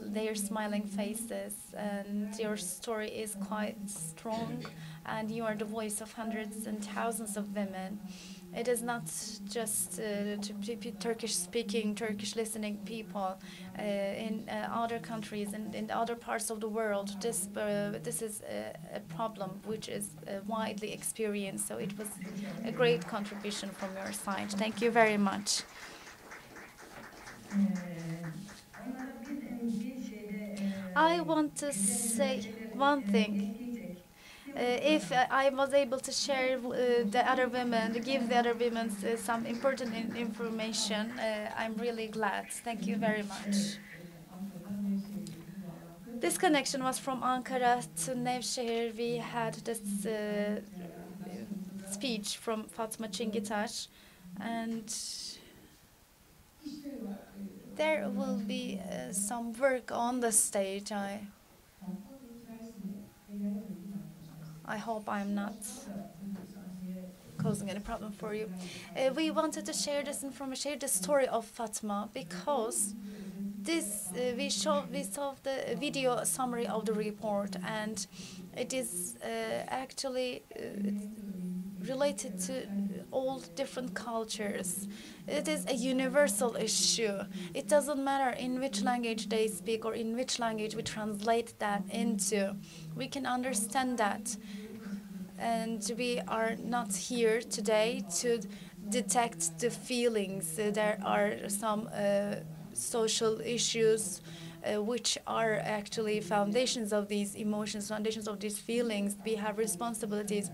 Speaker 11: their smiling faces. And your story is quite strong, and you are the voice of hundreds and thousands of women. It is not just Turkish-speaking, Turkish-listening people in other countries and in other parts of the world. This is a problem which is widely experienced. So it was a great contribution from your side. Thank you very much. I want to say one thing. If I was able to share the other women, give the other women some important information, I'm really glad. Thank you very much. This connection was from Ankara to Nevşehir. We had this speech from Fatma Çingitaş, and there will be some work on the stage. I hope I'm not causing any problem for you. We wanted to share this information, share the story of Fatma, because this we saw the video summary of the report, and it is actually related to all different cultures. It is a universal issue. It doesn't matter in which language they speak or in which language we translate that into. We can understand that. And we are not here today to detect the feelings. There are some social issues which are actually foundations of these emotions, foundations of these feelings. We have responsibilities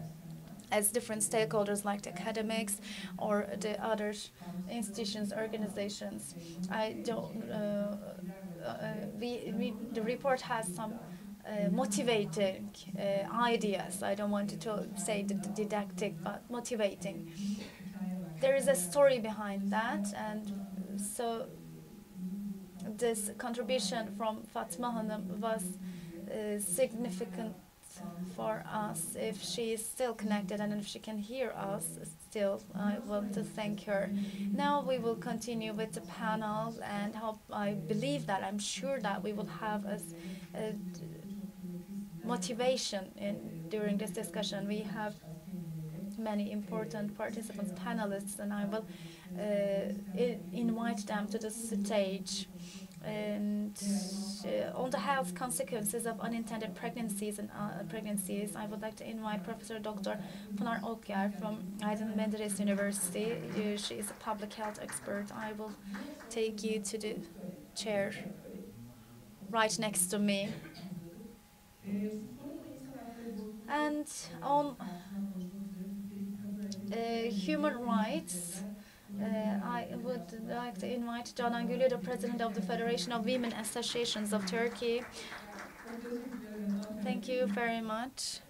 Speaker 11: as different stakeholders like the academics or the other institutions, organizations. I don't, the report has some motivating ideas. I don't want to say didactic, but motivating. There is a story behind that, and so this contribution from Fatma Hanım was significant for us. If she is still connected and if she can hear us still, I want to thank her. Now we will continue with the panel, and I believe that, I'm sure that we will have a motivation during this discussion. We have many important participants, panelists, and I will invite them to the stage. And on the health consequences of unintended pregnancies and pregnancies, I would like to invite Professor Dr. Pınar Okyar from Aydın Menderes University. She is a public health expert. I will take you to the chair right next to me. And on human rights, I would like to invite Canan Gülü, the President of the Federation of Women Associations of Turkey. Thank you very much.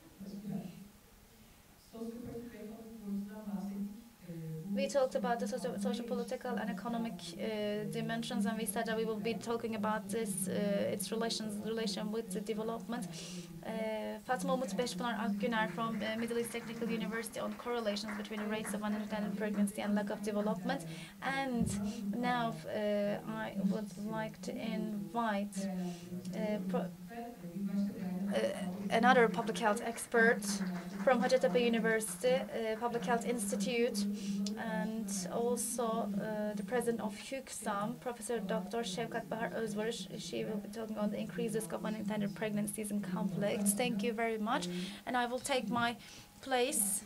Speaker 11: We talked about the social, political, and economic dimensions, and we said that we will be talking about this, its relation with the development. Fatma Umut Beşpınar Akgüner from Middle East Technical University on correlations between the rates of unintended pregnancy and lack of development. And now I would like to invite another public health expert from Hacettepe University Public Health Institute, and also the president of HÜKSAM, Professor Dr. Şevkat Bahar Özbarış. She will be talking on the increased risk of unintended pregnancies and conflicts. Thank you very much, and I will take my place.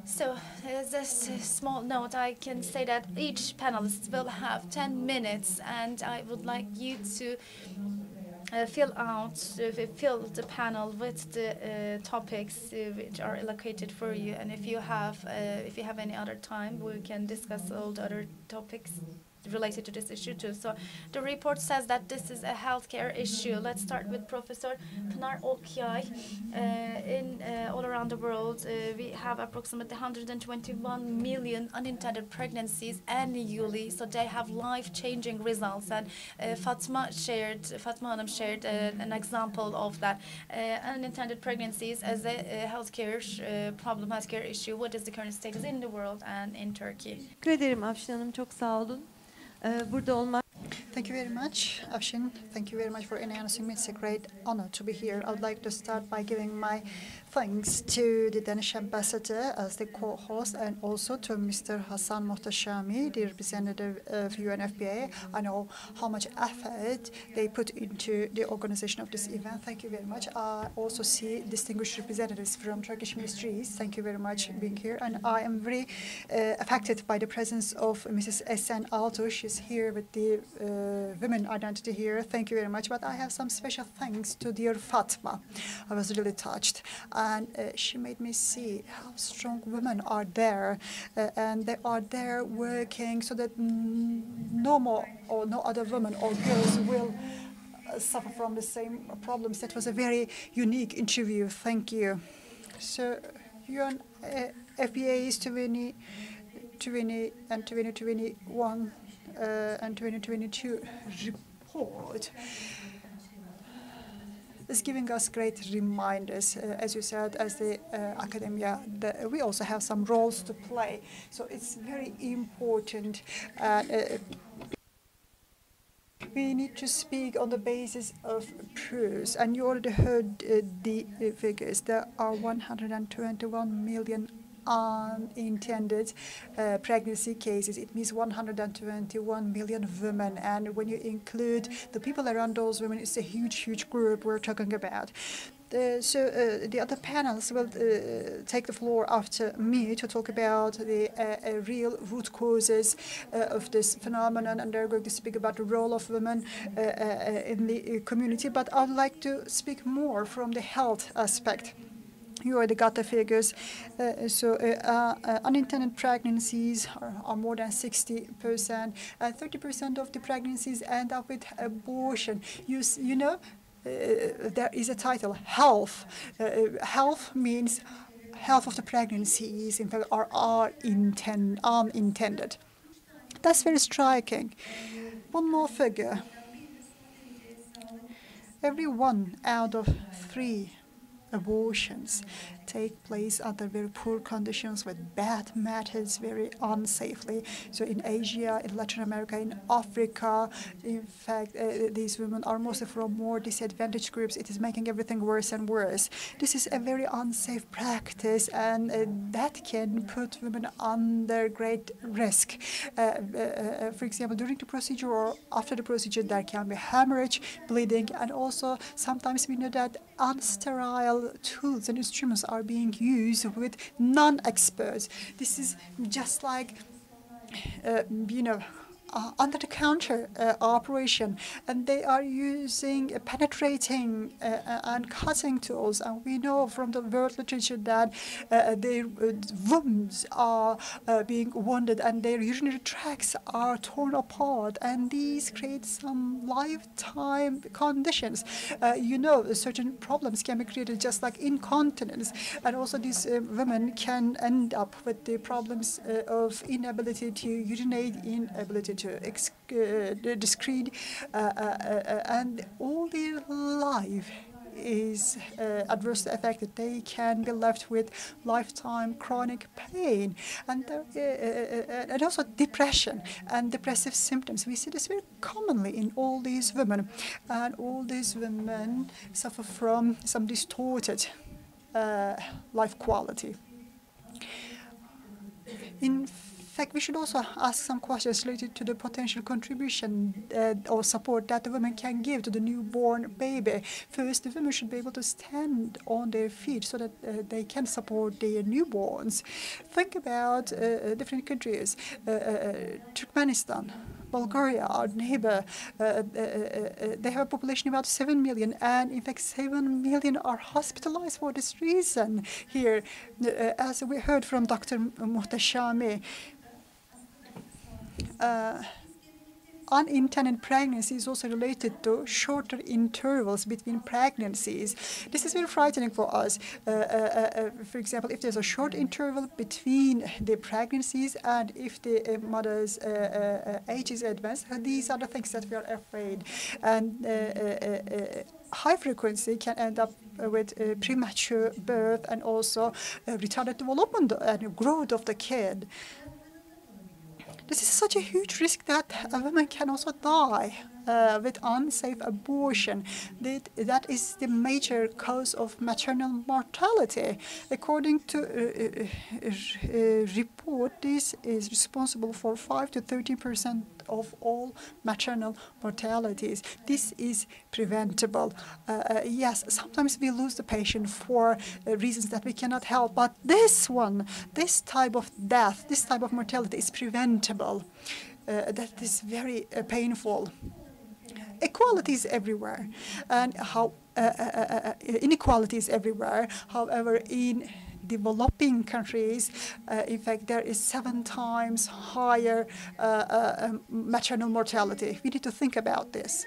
Speaker 11: So, as a small note, I can say that each panelist will have 10 minutes, and I would like you to fill the panel with the topics which are allocated for you. And if you have any other time, we can discuss all the other topics related to this issue too. So the report says that this is a healthcare issue. Let's start with Professor Pınar Okyar. All around the world, we have approximately 121 million unintended pregnancies annually. So they have life-changing results. And Fatma Hanım shared an example of that. Unintended pregnancies as a healthcare problem, healthcare issue. What is the current status in the world and in Turkey?
Speaker 13: Teşekkür ederim Afşin Hanım, çok sağ olun. Burada olmak.
Speaker 4: Thank you very much, Afshin. Thank you very much for announcing me. It's a great honor to be here. I would like to start by giving my thanks to the Danish ambassador as the co-host, and also to Mr. Hasan Mohtashami, the representative of UNFPA. I know how much effort they put into the organization of this event. Thank you very much. I also see distinguished representatives from Turkish ministries. Thank you very much for being here. And I am very affected by the presence of Mrs. Esen Alto. She's here with the women identity here. Thank you very much. But I have some special thanks to dear Fatma. I was really touched. And she made me see how strong women are there. And they are there working so that no more or no other women or girls will suffer from the same problems. That was a very unique interview. Thank you. So UNFPA's 2020 and 2021 and 2022 report is giving us great reminders. As you said, as the academia, we also have some roles to play. So it's very important. We need to speak on the basis of proofs. And you already heard the figures. There are 121 million unintended pregnancy cases. It means 121 million women, and when you include the people around those women, it's a huge group we're talking about. The other panels will take the floor after me to talk about the real root causes of this phenomenon, and they're going to speak about the role of women in the community. But I'd like to speak more from the health aspect. You already got the figures. Unintended pregnancies are more than 60%, and 30% of the pregnancies end up with abortion. You know, there is a title, health. Health means health of the pregnancies, in fact, are unintended. That's very striking. One more figure. Every 1 out of 3 abortions take place under very poor conditions with bad methods, very unsafely. So in Asia, in Latin America, in Africa, in fact, these women are mostly from more disadvantaged groups. It is making everything worse and worse. This is a very unsafe practice, and that can put women under great risk. For example, during the procedure or after the procedure, there can be hemorrhage, bleeding, and also sometimes we know that unsterile tools and instruments are being used with non-experts. This is just like, under-the-counter operation, and they are using penetrating and cutting tools. And we know from the world literature that their wombs are being wounded and their urinary tracts are torn apart, and these create some lifetime conditions. Certain problems can be created, just like incontinence, and also these women can end up with the problems of inability to urinate, inability to excrete, and all their life is adversely affected. They can be left with lifetime chronic pain, and also depression and depressive symptoms. We see this very commonly in all these women, and all these women suffer from some distorted life quality. In fact, we should also ask some questions related to the potential contribution or support that the women can give to the newborn baby. First, the women should be able to stand on their feet so that they can support their newborns. Think about different countries. Turkmenistan, Bulgaria, our neighbor, they have a population of about 7 million, and in fact 7 million are hospitalized for this reason here. As we heard from Dr. Muhtashami, unintended pregnancy is also related to shorter intervals between pregnancies. This is very frightening for us. For example, if there's a short interval between the pregnancies and if the mother's age is advanced, these are the things that we are afraid. And high frequency can end up with premature birth and also retarded development and growth of the kid. This is such a huge risk that a woman can also die with unsafe abortion. That is the major cause of maternal mortality. According to a report, this is responsible for 5 to 13% of all maternal mortalities. This is preventable. Yes, sometimes we lose the patient for reasons that we cannot help, but this type of death, this type of mortality is preventable. That is very painful. Equality is everywhere, and inequality is everywhere. However, in developing countries, in fact, there is 7 times higher maternal mortality. We need to think about this.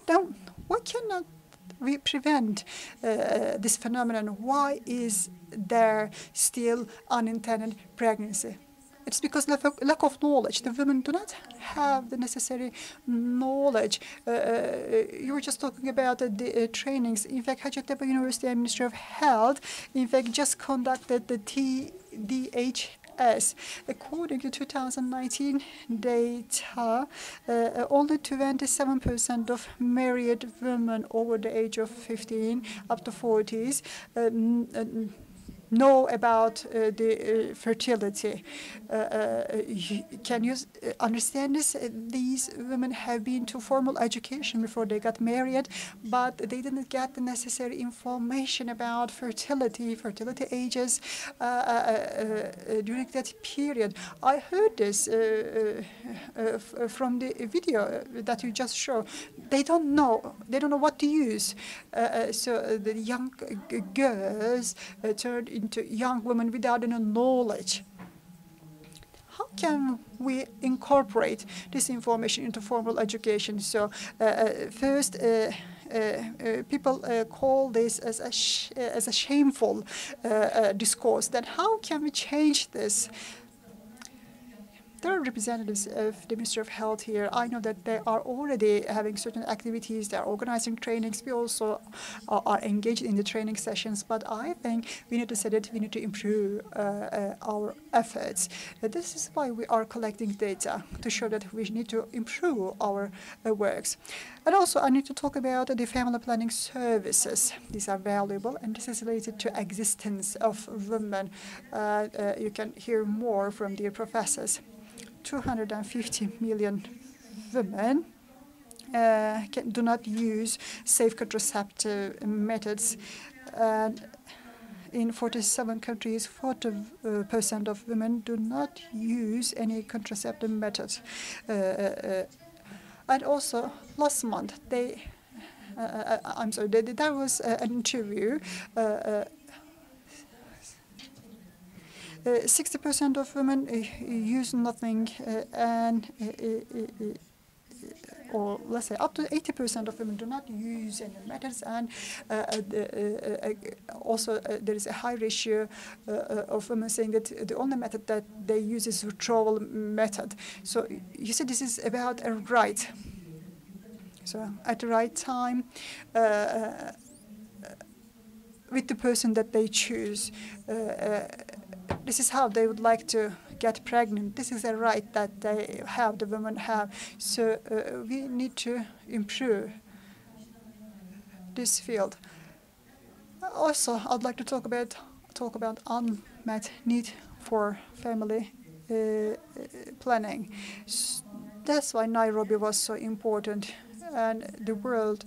Speaker 4: Now, why cannot we prevent this phenomenon? Why is there still unintended pregnancy? It's because lack of knowledge. The women do not have the necessary knowledge. You were just talking about the trainings. In fact, Hacettepe University and Ministry of Health, in fact, just conducted the TDHS. According to 2019 data, only 27% of married women over the age of 15 up to 40s know about the fertility. Can you understand this? These women have been to formal education before they got married, but they didn't get the necessary information about fertility ages during that period. I heard this from the video that you just showed. They don't know. They don't know what to use. So the young girls turned into young women without any knowledge. How can we incorporate this information into formal education? So first, people call this as a shameful discourse. Then how can we change this? There are representatives of the Ministry of Health here. I know that they are already having certain activities. They are organizing trainings. We also are engaged in the training sessions. But I think we need to say that we need to improve our efforts. This is why we are collecting data, to show that we need to improve our works. And also, I need to talk about the family planning services. These are valuable, and this is related to existence of women. You can hear more from dear professors. 250 million women do not use safe contraceptive methods. And in 47 countries, 40% of women do not use any contraceptive methods. And also, last month, there was an interview. 60% of women use nothing, or let's say up to 80% of women do not use any methods, and also there is a high ratio of women saying that the only method that they use is withdrawal method. So you see, this is about a right. So at the right time, with the person that they choose. This is how they would like to get pregnant. This is a right that they have, the women have. So we need to improve this field. Also, I'd like to talk about unmet need for family planning. That's why Nairobi was so important, and the world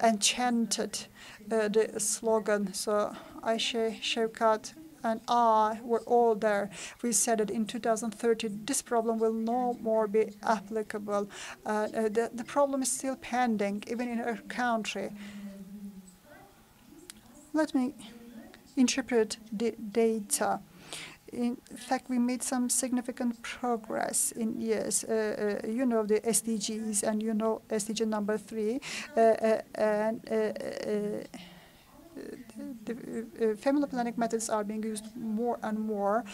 Speaker 4: enchanted the slogan. So Aisha, Shevkat, and I were all there. We said that in 2030, this problem will no more be applicable. The problem is still pending, even in our country. Let me interpret the data. In fact, we made some significant progress in years. You know the SDGs, and you know SDG number 3, and the family planning methods are being used more and more.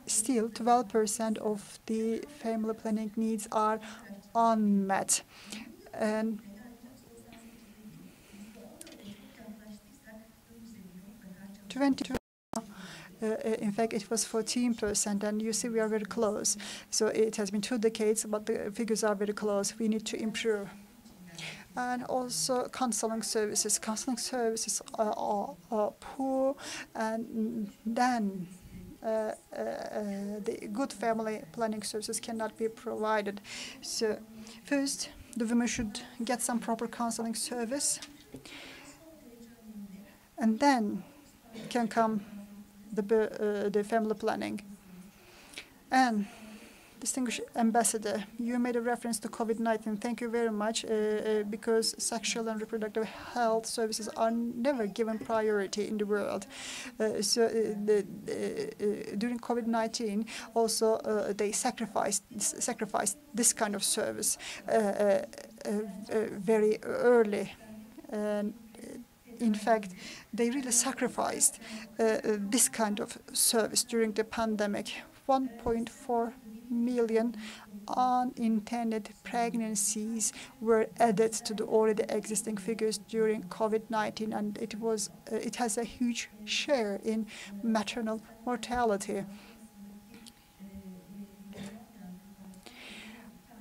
Speaker 4: Still, 12% of the family planning needs are unmet. And in fact, it was 14%, and you see we are very close. So it has been 2 decades, but the figures are very close. We need to improve. And also counseling services. Counseling services are poor, and then the good family planning services cannot be provided. So first, the women should get some proper counseling service, and then can come the family planning. And distinguished ambassador, you made a reference to COVID-19. Thank you very much, because sexual and reproductive health services are never given priority in the world. During COVID-19, also they sacrificed this kind of service very early. And in fact, they really sacrificed this kind of service during the pandemic. 1.4 million unintended pregnancies were added to the already existing figures during COVID-19, and it has a huge share in maternal mortality.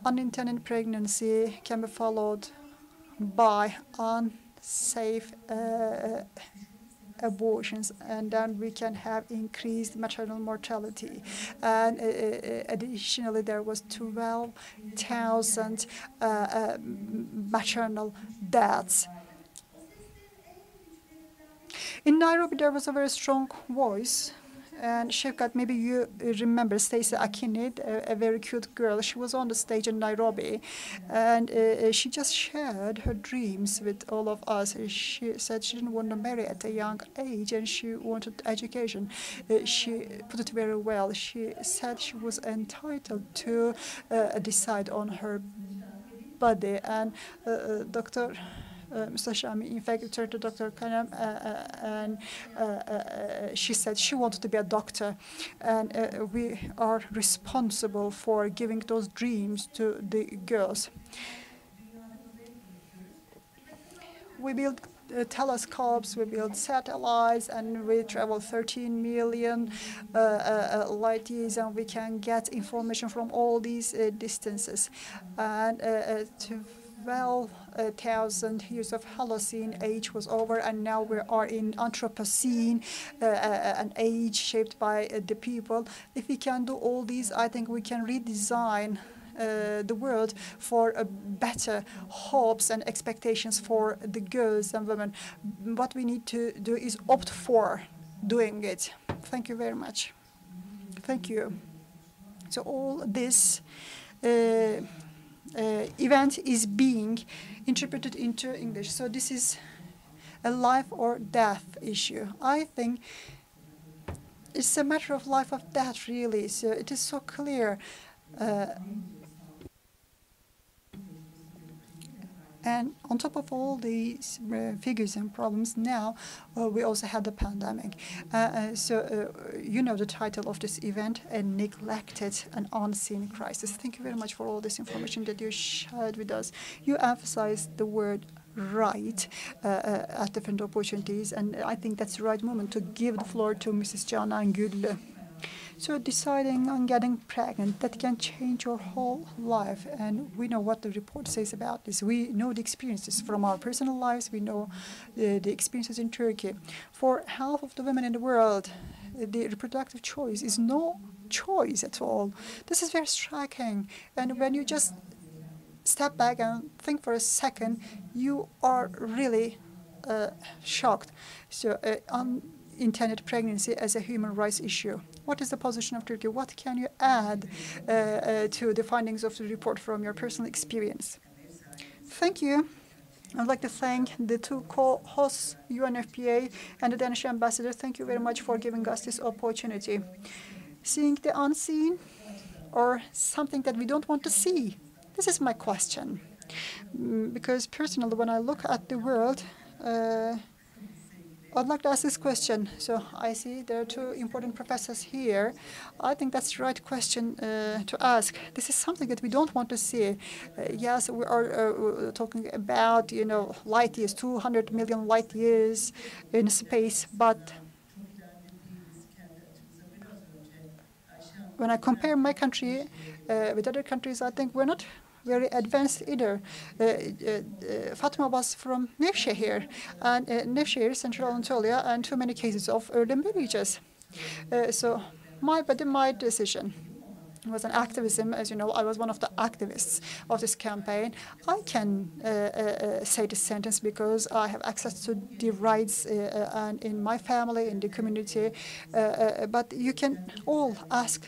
Speaker 4: Unintended pregnancy can be followed by unsafe abortions, and then we can have increased maternal mortality. And additionally, there was 12,000 maternal deaths. In Nairobi, there was a very strong voice. And Shefkat, maybe you remember Stacey Akinid, a very cute girl. She was on the stage in Nairobi, and she just shared her dreams with all of us. She said she didn't want to marry at a young age, and she wanted education. She put it very well. She said she was entitled to decide on her body, and Dr. Mr. Shami, in fact, turned to Dr. Kanam, and she said she wanted to be a doctor, and we are responsible for giving those dreams to the girls. We build telescopes, we build satellites, and we travel 13 million light years, and we can get information from all these distances. And 12,000 years of Holocene age was over, and now we are in Anthropocene, an age shaped by the people. If we can do all these, I think we can redesign the world for better hopes and expectations for the girls and women. What we need to do is opt for doing it. Thank you very much. Thank you. So all this event is being interpreted into English. So this is a life or death issue. I think it's a matter of life or death, really. So it is so clear. And on top of all these figures and problems, now we also had the pandemic. You know the title of this event, A Neglected and Unseen Crisis. Thank you very much for all this information that you shared with us. You emphasized the word right at different opportunities, and I think that's the right moment to give the floor to Mrs. Canan Güllü. So deciding on getting pregnant, that can change your whole life. And we know what the report says about this. We know the experiences from our personal lives. We know the experiences in Turkey. For half of the women in the world, the reproductive choice is no choice at all. This is very striking. And when you just step back and think for a second, you are really shocked. So unintended pregnancy as a human rights issue. What is the position of Turkey? What can you add to the findings of the report from your personal experience? Thank you. I'd like to thank the two co-hosts, UNFPA and the Danish ambassador. Thank you very much for giving us this opportunity. Seeing the unseen or something that we don't want to see? This is my question. Because personally, when I look at the world, I'd like to ask this question. So I see there are two important professors here. I think that's the right question to ask. This is something that we don't want to see. Yes, we are talking about, light years, 200 million light years in space. But when I compare my country with other countries, I think we're not very advanced either. Fatima was from Nevşehir, and Nevşehir, Central Anatolia, and too many cases of early marriages. So my body, my decision. It was an activism, as you know. I was one of the activists of this campaign. I can say this sentence because I have access to the rights and in my family, in the community. But you can all ask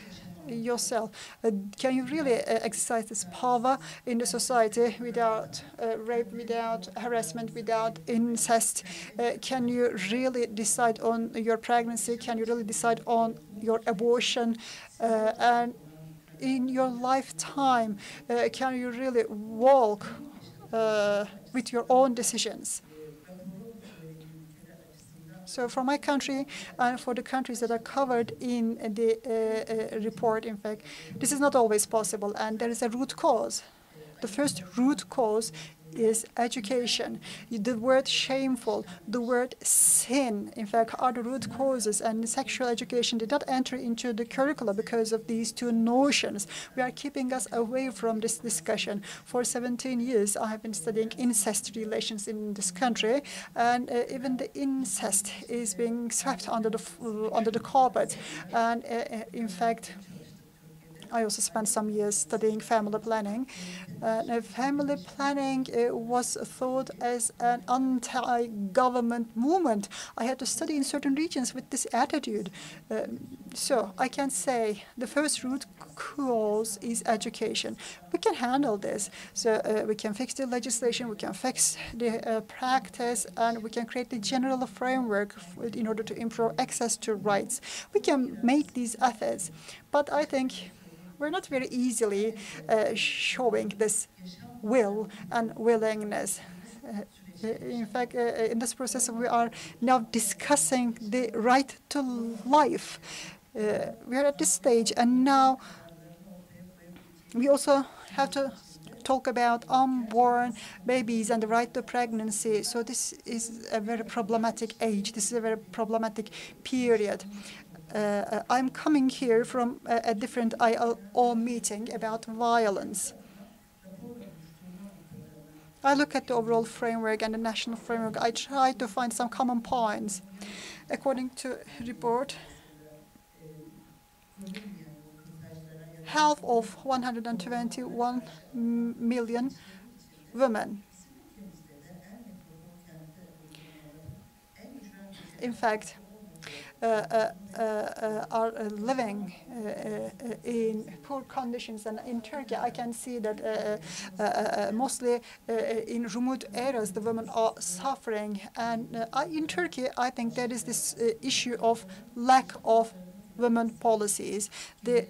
Speaker 4: yourself, can you really exercise this power in the society without rape, without harassment, without incest? Can you really decide on your pregnancy? Can you really decide on your abortion? And in your lifetime, can you really walk with your own decisions? So for my country and for the countries that are covered in the report, in fact, this is not always possible, and there is a root cause. The first root cause is education. The word shameful, the word sin, in fact, are the root causes, and sexual education did not enter into the curricula because of these two notions. We are keeping us away from this discussion. For 17 years, I have been studying incest relations in this country, and even the incest is being swept under the carpet. And in fact, I also spent some years studying family planning. Family planning was thought as an anti-government movement. I had to study in certain regions with this attitude. So I can say the first root cause is education. We can handle this. So we can fix the legislation, we can fix the practice, and we can create the general framework in order to improve access to rights. We can make these efforts. But I think we're not very easily showing this will and willingness. In fact, in this process, we are now discussing the right to life. We are at this stage, and now we also have to talk about unborn babies and the right to pregnancy. So this is a very problematic age. This is a very problematic period. I'm coming here from a different ILO meeting about violence. I look at the overall framework and the national framework. I try to find some common points. According to a report, half of 121 million women, in fact, are living in poor conditions. And in Turkey, I can see that mostly in remote areas, the women are suffering. And in Turkey, I think there is this issue of lack of women policies. The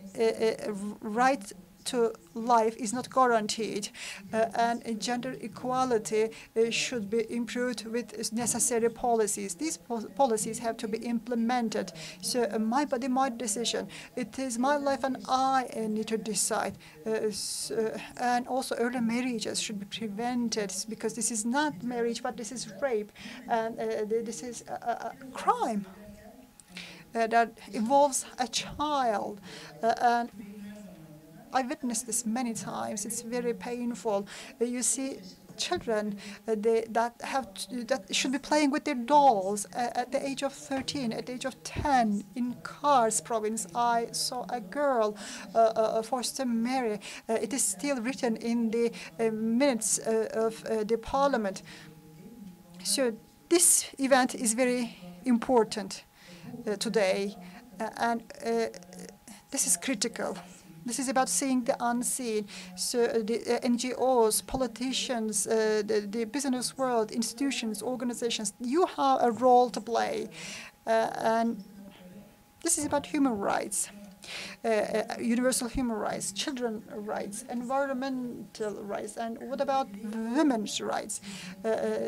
Speaker 4: right to life is not guaranteed, and gender equality should be improved with necessary policies. These policies have to be implemented. So my body, my decision. It is my life, and I need to decide. And also early marriages should be prevented, because this is not marriage, but this is rape, and this is a crime that involves a child. And I witnessed this many times. It's very painful. You see children that should be playing with their dolls at the age of 13, at the age of 10. In Kars province, I saw a girl forced to marry. It is still written in the minutes of the parliament. So this event is very important today, and this is critical. This is about seeing the unseen. So the NGOs, politicians, the business world, institutions, organizations, you have a role to play. And this is about human rights. Universal human rights, children's rights, environmental rights, and what about women's rights?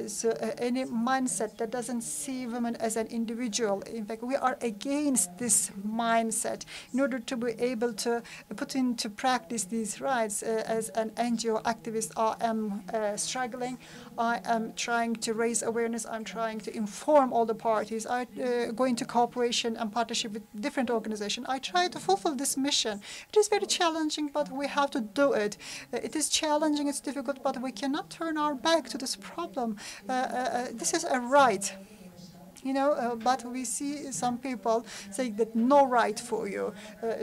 Speaker 4: So any mindset that doesn't see women as an individual, in fact, we are against this mindset. In order to be able to put into practice these rights, as an NGO activist, I am struggling. I am trying to raise awareness. I'm trying to inform all the parties. I go into cooperation and partnership with different organizations. I try to fulfill this mission. It is very challenging, but we have to do it. It is challenging, it's difficult, but we cannot turn our back to this problem. This is a right. You know, but we see some people saying that no right for you.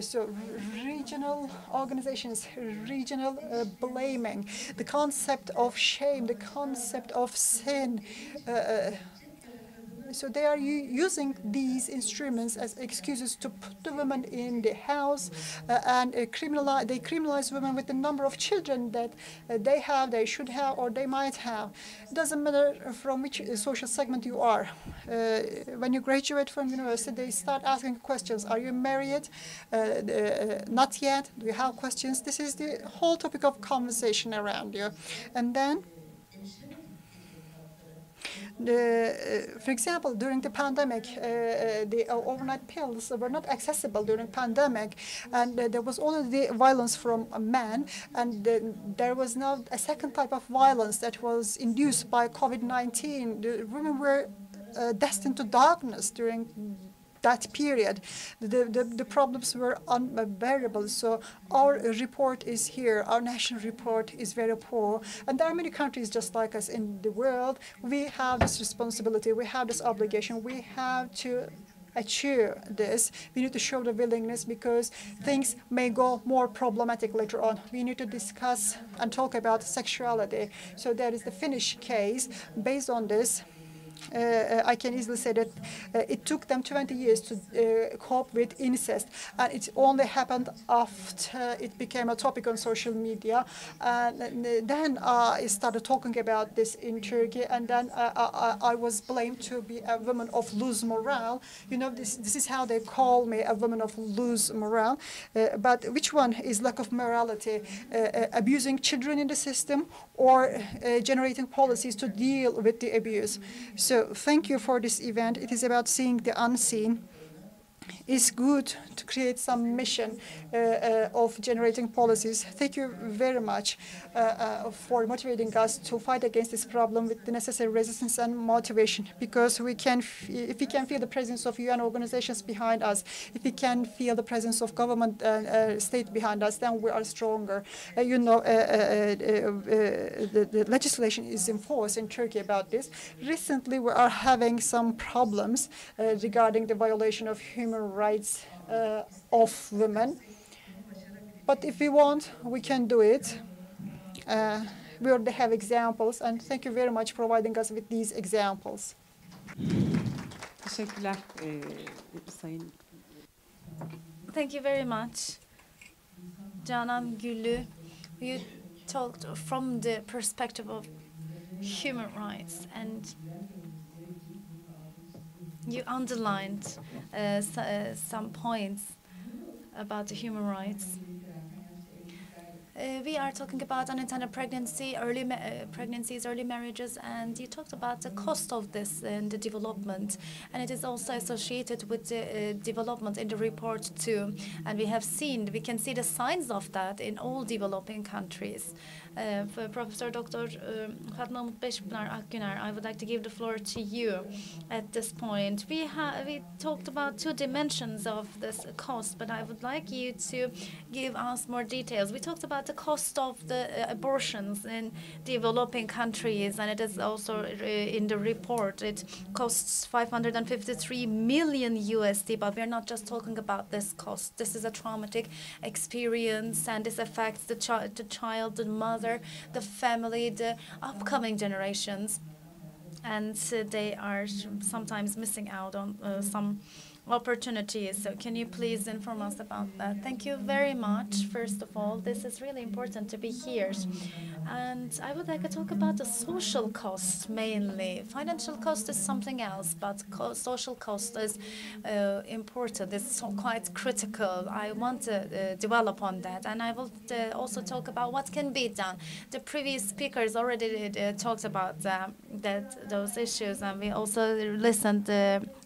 Speaker 4: So regional organizations, regional blaming, the concept of shame, the concept of sin. So they are using these instruments as excuses to put the women in the house and they criminalize women with the number of children that they have, they should have, or they might have. It doesn't matter from which social segment you are. When you graduate from university, they start asking questions. Are you married? Not yet. Do you have questions? This is the whole topic of conversation around you. And then For example, during the pandemic, the overnight pills were not accessible during pandemic, and there was only the violence from a man, and there was now a second type of violence that was induced by COVID-19. The women were destined to darkness during that period. The problems were unbearable. So our report is here. Our national report is very poor. And there are many countries just like us in the world. We have this responsibility. We have this obligation. We have to achieve this. We need to show the willingness because things may go more problematic later on. We need to discuss and talk about sexuality. So that is the Finnish case. Based on this, I can easily say that it took them 20 years to cope with incest, and it only happened after it became a topic on social media. And then I started talking about this in Turkey, and then I was blamed to be a woman of loose morale. You know, this is how they call me, a woman of loose morale. But which one is lack of morality? Abusing children in the system, or generating policies to deal with the abuse? So thank you for this event. It is about seeing the unseen. It's good to create some mission of generating policies. Thank you very much for motivating us to fight against this problem with the necessary resistance and motivation, because if we can feel the presence of UN organizations behind us, if we can feel the presence of government state behind us, then we are stronger. You know, the legislation is in force in Turkey about this. Recently, we are having some problems regarding the violation of human rights of women. But if we want, we can do it. We already have examples, and thank you very much for providing us with these examples.
Speaker 3: Teşekkürler Sayın.
Speaker 11: Thank you very much, Canan Güllü. You talked from the perspective of human rights, and you underlined some points about the human rights. We are talking about unintended pregnancy, pregnancies, early marriages, and you talked about the cost of this and the development, and it is also associated with the development in the report too. And we can see the signs of that in all developing countries. Professor Dr. Fatma Umut Beşpınar Akgüner, I would like to give the floor to you at this point. We talked about two dimensions of this cost, but I would like you to give us more details. We talked about the cost of the abortions in developing countries, and it is also in the report. It costs 553 million USD, but we're not just talking about this cost. This is a traumatic experience, and this affects the child, the mother, the family, the upcoming generations, and they are sometimes missing out on some opportunities. So can you please inform us about that? Thank you very much. First of all, this is really important to be here. And I would like to talk about the social cost mainly. Financial cost is something else, but social cost is important. It's quite critical. I want to develop on that. And I will also talk about what can be done. The previous speakers already talked about those issues, and we also listened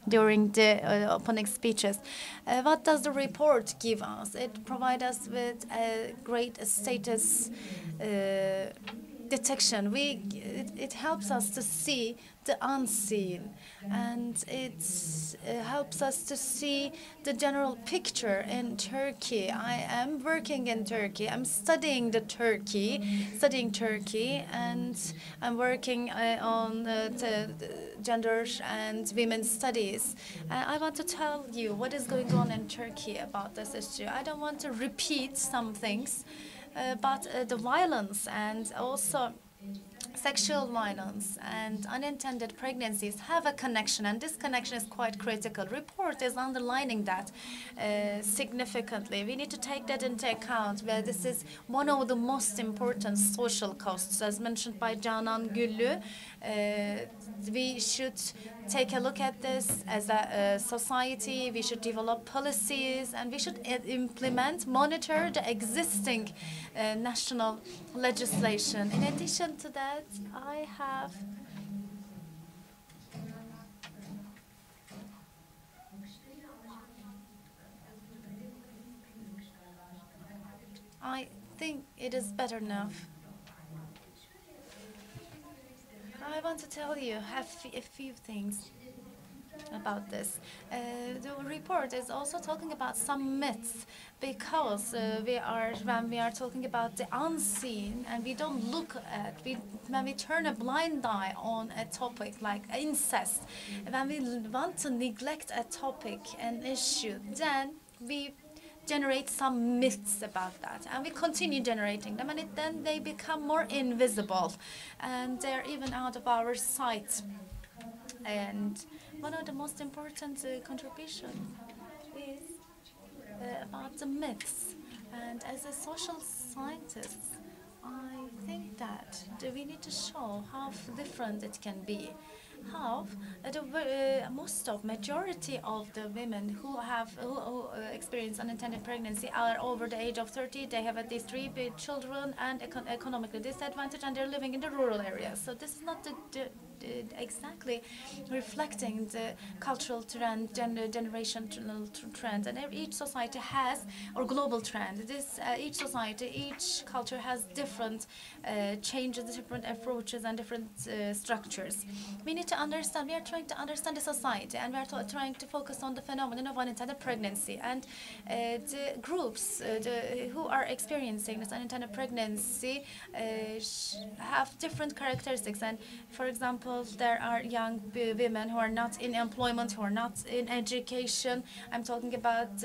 Speaker 11: during the opening speeches. What does the report give us? It provides us with a great status detection. It helps us to see the unseen, and it helps us to see the general picture in Turkey. I am working in Turkey. I'm studying Turkey, and I'm working on the gender and women's studies. I want to tell you what is going on in Turkey about this issue. I don't want to repeat some things, but the violence and also sexual violence and unintended pregnancies have a connection, and this connection is quite critical. Report is underlining that significantly. We need to take that into account, where this is one of the most important social costs, as mentioned by Canan Güllü. We should take a look at this as a society. We should develop policies, and we should monitor the existing national legislation. In addition to that, I have I think it is better enough. I want to tell you a few things about this. The report is also talking about some myths, because when we are talking about the unseen and we don't look at, when we turn a blind eye on a topic like incest, when we want to neglect a topic, an issue, then we generate some myths about that, and we continue generating them, and then they become more invisible, and they're even out of our sight. And one of the most important contributions is about the myths. And as a social scientist, I think that we need to show how different it can be. How majority of the women who experience unintended pregnancy are over the age of 30. They have at least 3 children and economically disadvantaged, and they're living in the rural areas. So this is not exactly reflecting the cultural trend, generational trend, and each society has, or global trend. Each society, each culture has different changes, different approaches, and different structures. We need to understand. We are trying to understand the society, and we are trying to focus on the phenomenon of unintended pregnancy, and the groups who are experiencing this unintended pregnancy have different characteristics. And for example, there are young women who are not in employment, who are not in education. I'm talking about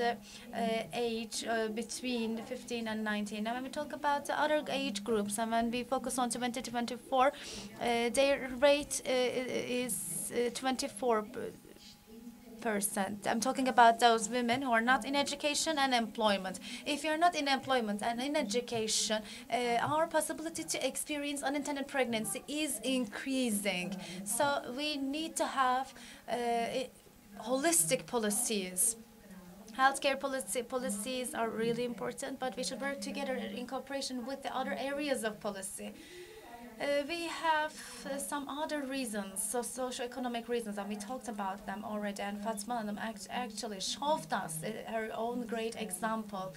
Speaker 11: age between 15 and 19. And when we talk about the other age groups, and when we focus on 20 to 24, their rate is 24%. I'm talking about those women who are not in education and employment. If you're not in employment and in education, our possibility to experience unintended pregnancy is increasing. So we need to have holistic policies. Healthcare policies are really important, but we should work together in cooperation with the other areas of policy. We have some other reasons, so socioeconomic reasons, and we talked about them already. And Fatma actually showed us her own great example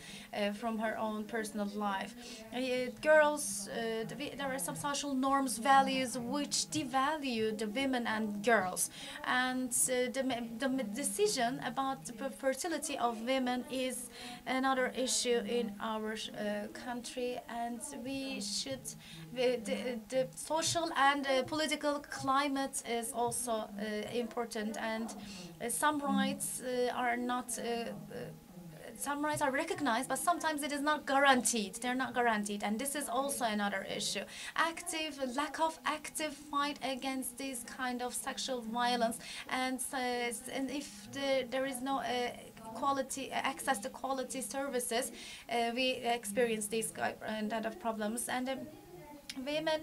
Speaker 11: from her own personal life. Girls, there are some social norms, values which devalue the women and girls, and the decision about the fertility of women is another issue in our country, and we should. The social and political climate is also important, and some rights are not. Some rights are recognized, but sometimes it is not guaranteed. They're not guaranteed, and this is also another issue. Lack of active fight against this kind of sexual violence, and if there is no access to quality services, we experience these kind of problems. And women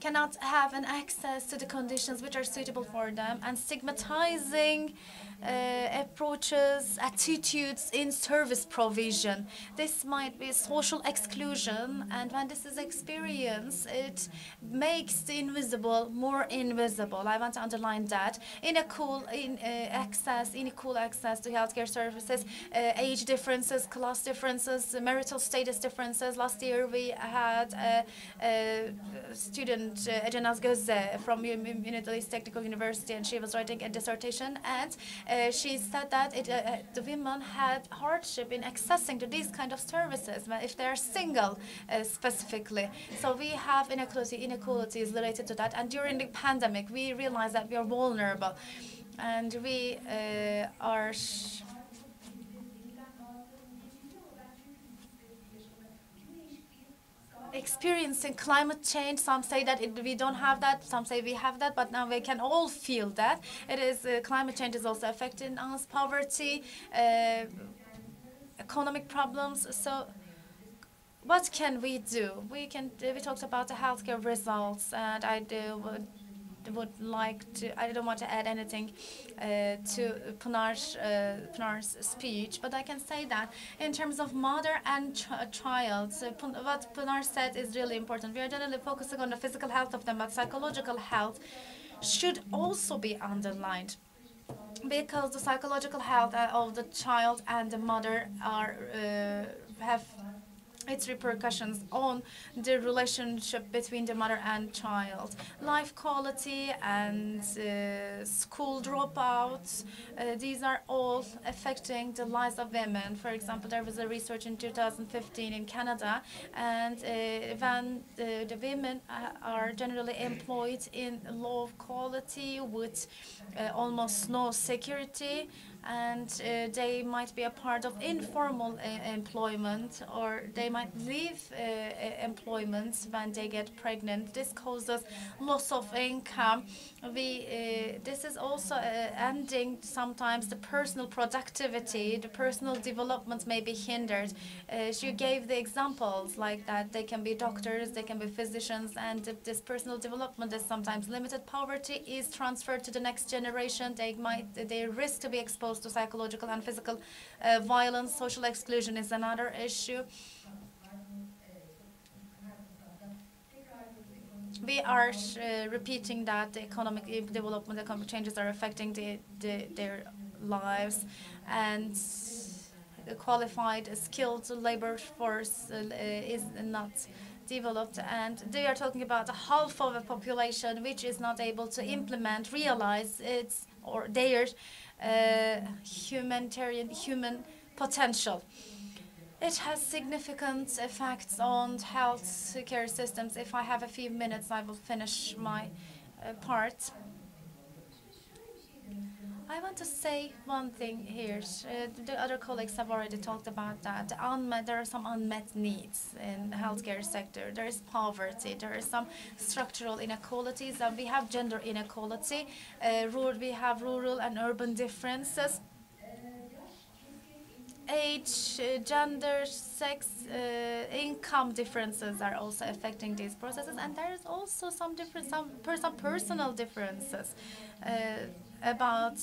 Speaker 11: cannot have an access to the conditions which are suitable for them, and stigmatizing approaches, attitudes in service provision. This might be social exclusion, and when this is experienced, it makes the invisible more invisible. I want to underline that. Unequal access to healthcare services, age differences, class differences, marital status differences. Last year we had a student, Ecenaz Gözde, from Middle East Technical University, and she was writing a dissertation, and she said that the women had hardship in accessing to these kind of services if they are single, specifically. So we have inequalities related to that, and during the pandemic we realized that we are vulnerable, and we are experiencing climate change. Some say that we don't have that, some say we have that, but now we can all feel that. It is climate change is also affecting us, poverty, economic problems. So what can we do? We talked about the healthcare results, and I don't want to add anything to Pınar's speech, but I can say that in terms of mother and child, what Pınar said is really important. We are generally focusing on the physical health of them, but psychological health should also be underlined. because the psychological health of the child and the mother are have its repercussions on the relationship between the mother and child. Life quality and school dropouts, these are all affecting the lives of women. For example, there was a research in 2015 in Canada, and when the women are generally employed in low quality with almost no security, and they might be a part of informal employment, or they might leave employment when they get pregnant. This causes loss of income. This is also ending sometimes the personal productivity, the personal development may be hindered. She gave the examples like that. They can be doctors, they can be physicians, and this personal development is sometimes limited. Poverty is transferred to the next generation. They risk to be exposed to psychological and physical violence. Social exclusion is another issue. We are repeating that the economic development, economic changes are affecting their lives, and the qualified, skilled labor force is not developed, and they are talking about half of a population which is not able to implement, realize its or their human potential. It has significant effects on health care systems. If I have a few minutes, I will finish my part. I want to say one thing here. The other colleagues have already talked about that. There are some unmet needs in the healthcare sector. There is poverty. There are some structural inequalities. And we have gender inequality. We have rural and urban differences. Age, gender, sex, income differences are also affecting these processes. And there is also some personal differences. About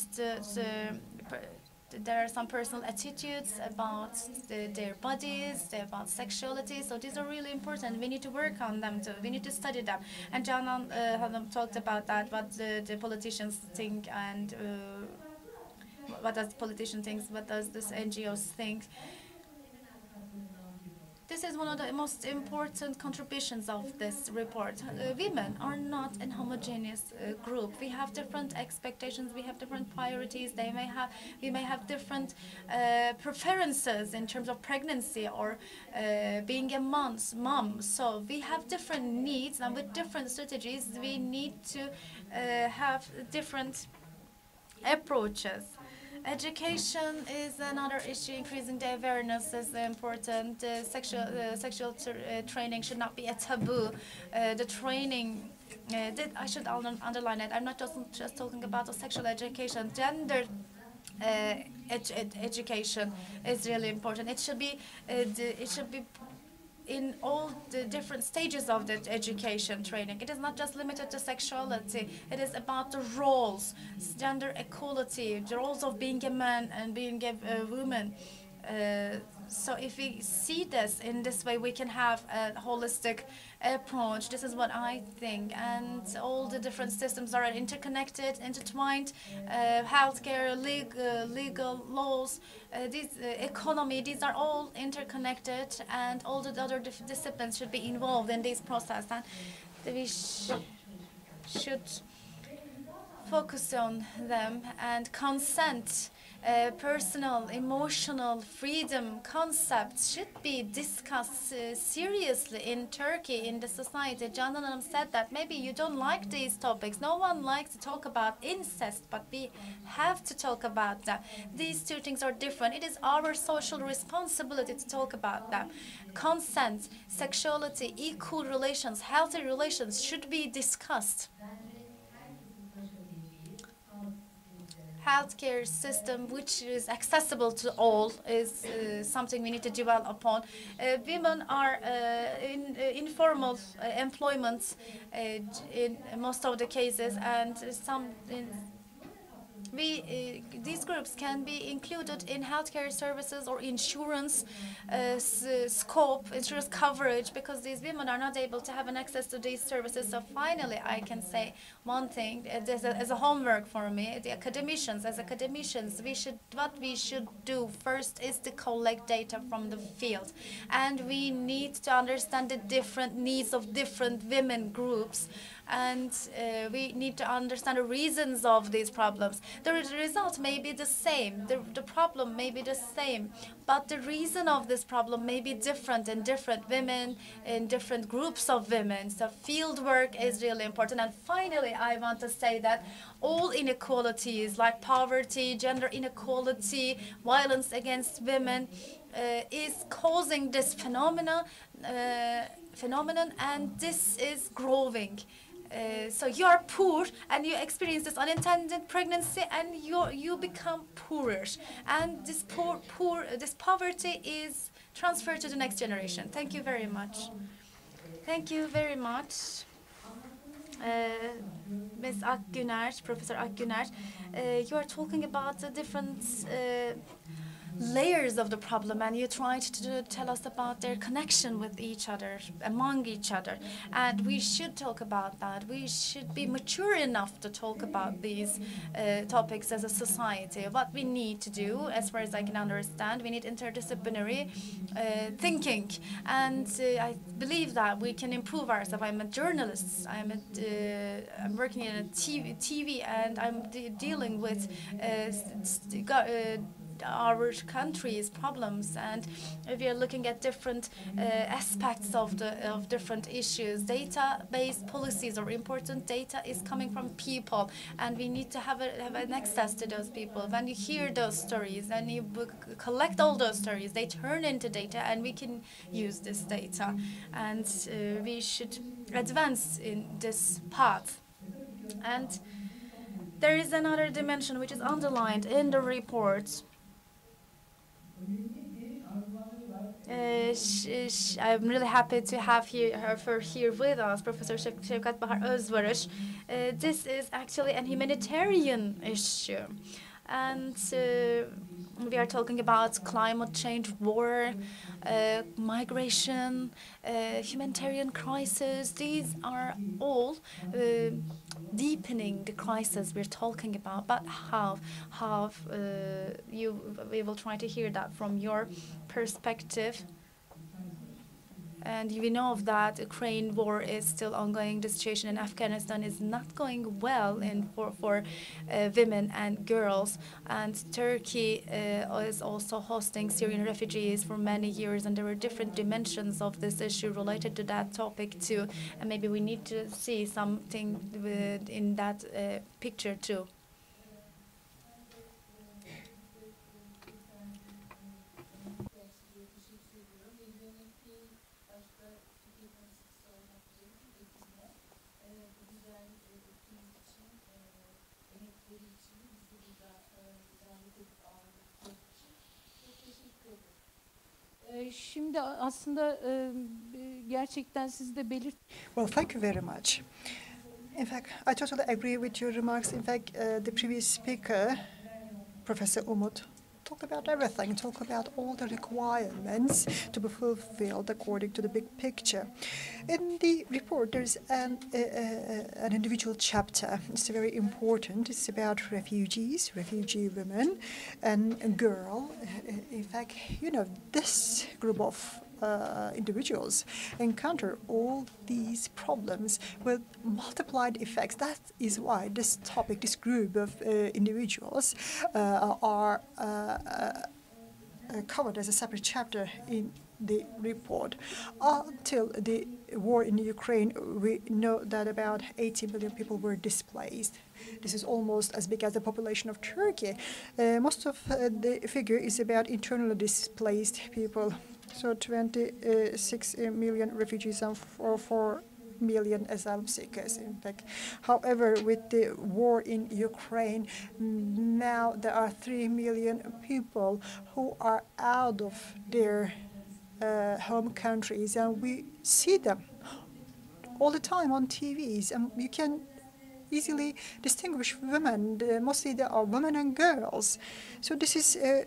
Speaker 11: there are some personal attitudes about their bodies, about sexuality. So these are really important. We need to work on them too. We need to study them. And Canan talked about that, what the politicians think, and what does the politician think, what does this NGOs think. This is one of the most important contributions of this report. Women are not a homogeneous group. We have different expectations, we have different priorities. We may have different preferences in terms of pregnancy or being a mom. So we have different needs, and with different strategies, we need to have different approaches. Education is another issue. Increasing the awareness is important. Sexual training should not be a taboo. The training, I should underline it. I'm not just talking about the sexual education. Gender education is really important. It should be in all the different stages of the education training. It is not just limited to sexuality. It is about the roles, gender equality, the roles of being a man and being a woman. So if we see this in this way, we can have a holistic approach. This is what I think. And all the different systems are interconnected, intertwined. Healthcare, legal laws, economy, these are all interconnected, and all the other disciplines should be involved in this process. And we should focus on them, and consent, personal, emotional freedom concepts should be discussed seriously in Turkey, in the society. Canan Hanım said that maybe you don't like these topics. No one likes to talk about incest, but we have to talk about that. These two things are different. It is our social responsibility to talk about them. Consent, sexuality, equal relations, healthy relations should be discussed. Healthcare system which is accessible to all is something we need to dwell upon. Women are in informal employment in most of the cases, and these groups can be included in healthcare services or insurance scope, insurance coverage, because these women are not able to have an access to these services. So finally, I can say one thing as a homework for me: the academicians, what we should do first is to collect data from the field, and we need to understand the different needs of different women groups, and we need to understand the reasons of these problems. The result may be the same, the problem may be the same, but the reason of this problem may be different in different women, in different groups of women. So field work is really important. And finally, I want to say that all inequalities like poverty, gender inequality, violence against women is causing this phenomenon, and this is growing. So you are poor and you experience this unintended pregnancy, and you become poorer, and this this poverty is transferred to the next generation. Thank you very much. Thank you very much, Ms. Akgüner, Professor Akgüner. You are talking about the different layers of the problem, and you tried to tell us about their connection with each other, among each other, and we should talk about that. We should be mature enough to talk about these topics as a society. What we need to do, as far as I can understand, we need interdisciplinary thinking, and I believe that we can improve ourselves. I'm a journalist. I'm working in a TV, and I'm dealing with our country's problems, and we are looking at different aspects of different issues. Data-based policies are important. Data is coming from people, and we need to have an access to those people. When you hear those stories and you collect all those stories, they turn into data, and we can use this data, and we should advance in this path. And there is another dimension which is underlined in the report. I'm really happy to have her here with us, Professor Şevkat Bahar Özvarış. This is actually a humanitarian issue, and we are talking about climate change, war, migration, humanitarian crisis. These are all deepening the crisis we're talking about. But we will try to hear that from your perspective. And we know that Ukraine war is still ongoing. The situation in Afghanistan is not going well for women and girls. And Turkey is also hosting Syrian refugees for many years. And there are different dimensions of this issue related to that topic too. And maybe we need to see something in that picture too.
Speaker 14: Şimdi aslında gerçekten siz de
Speaker 4: Well, thank you very much. In fact, I totally agree with your remarks. In fact, the previous speaker, Professor Umut, talked about everything, talked about all the requirements to be fulfilled according to the big picture. In the report, there's an individual chapter. It's very important. It's about refugees, refugee women, and girl. In fact, you know, this group of individuals encounter all these problems with multiplied effects. That is why this topic, this group of individuals are covered as a separate chapter in the report. Until the war in Ukraine, we know that about 80 million people were displaced. This is almost as big as the population of Turkey. Most of the figure is about internally displaced people. So 26 million refugees and 4 million asylum seekers, in fact. However, with the war in Ukraine, now there are 3 million people who are out of their home countries, and we see them all the time on TVs, and you can easily distinguish women. Mostly they are women and girls. So this is a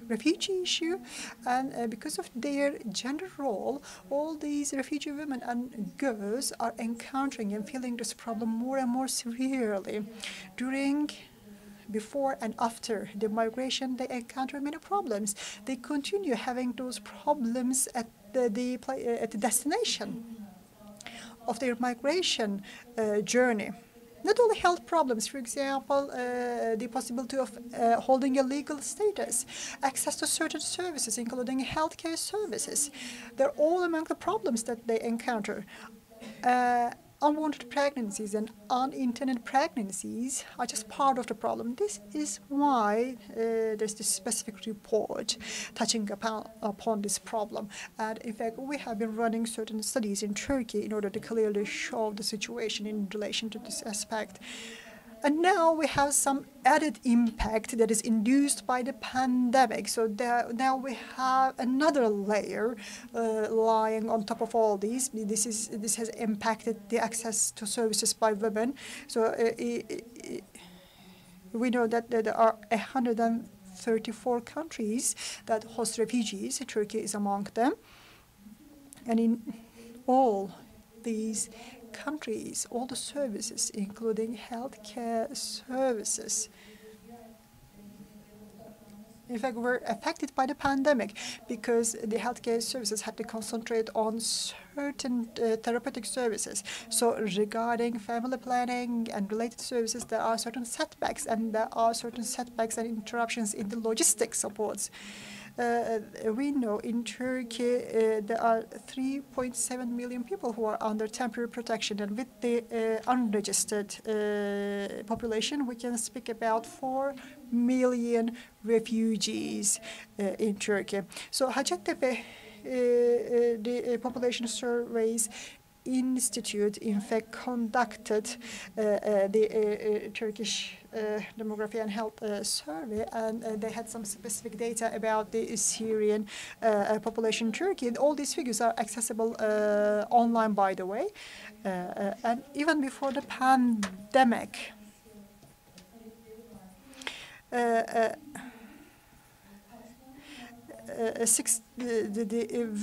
Speaker 4: refugee issue, and because of their gender role, all these refugee women and girls are encountering and feeling this problem more and more severely. Before and after the migration, they encounter many problems. They continue having those problems at the destination of their migration journey. Not only health problems, for example, the possibility of holding a legal status, access to certain services, including healthcare services. They're all among the problems that they encounter. Unwanted pregnancies and unintended pregnancies are just part of the problem. This is why there's this specific report touching upon this problem. And in fact, we have been running certain studies in Turkey in order to clearly show the situation in relation to this aspect. And now we have some added impact that is induced by the pandemic. So now we have another layer lying on top of all these. This has impacted the access to services by women. So we know that there are 134 countries that host refugees. Turkey is among them. And in all these countries, all the services, including healthcare services, in fact, were affected by the pandemic because the healthcare services had to concentrate on certain therapeutic services. So regarding family planning and related services, there are certain setbacks, and there are certain setbacks and interruptions in the logistic supports. We know in Turkey there are 3.7 million people who are under temporary protection, and with the unregistered population, we can speak about 4 million refugees in Turkey. So Hacettepe, the population surveys Institute, in fact, conducted the Turkish Demography and Health Survey, and they had some specific data about the Syrian population in Turkey. And all these figures are accessible online, by the way. And even before the pandemic, the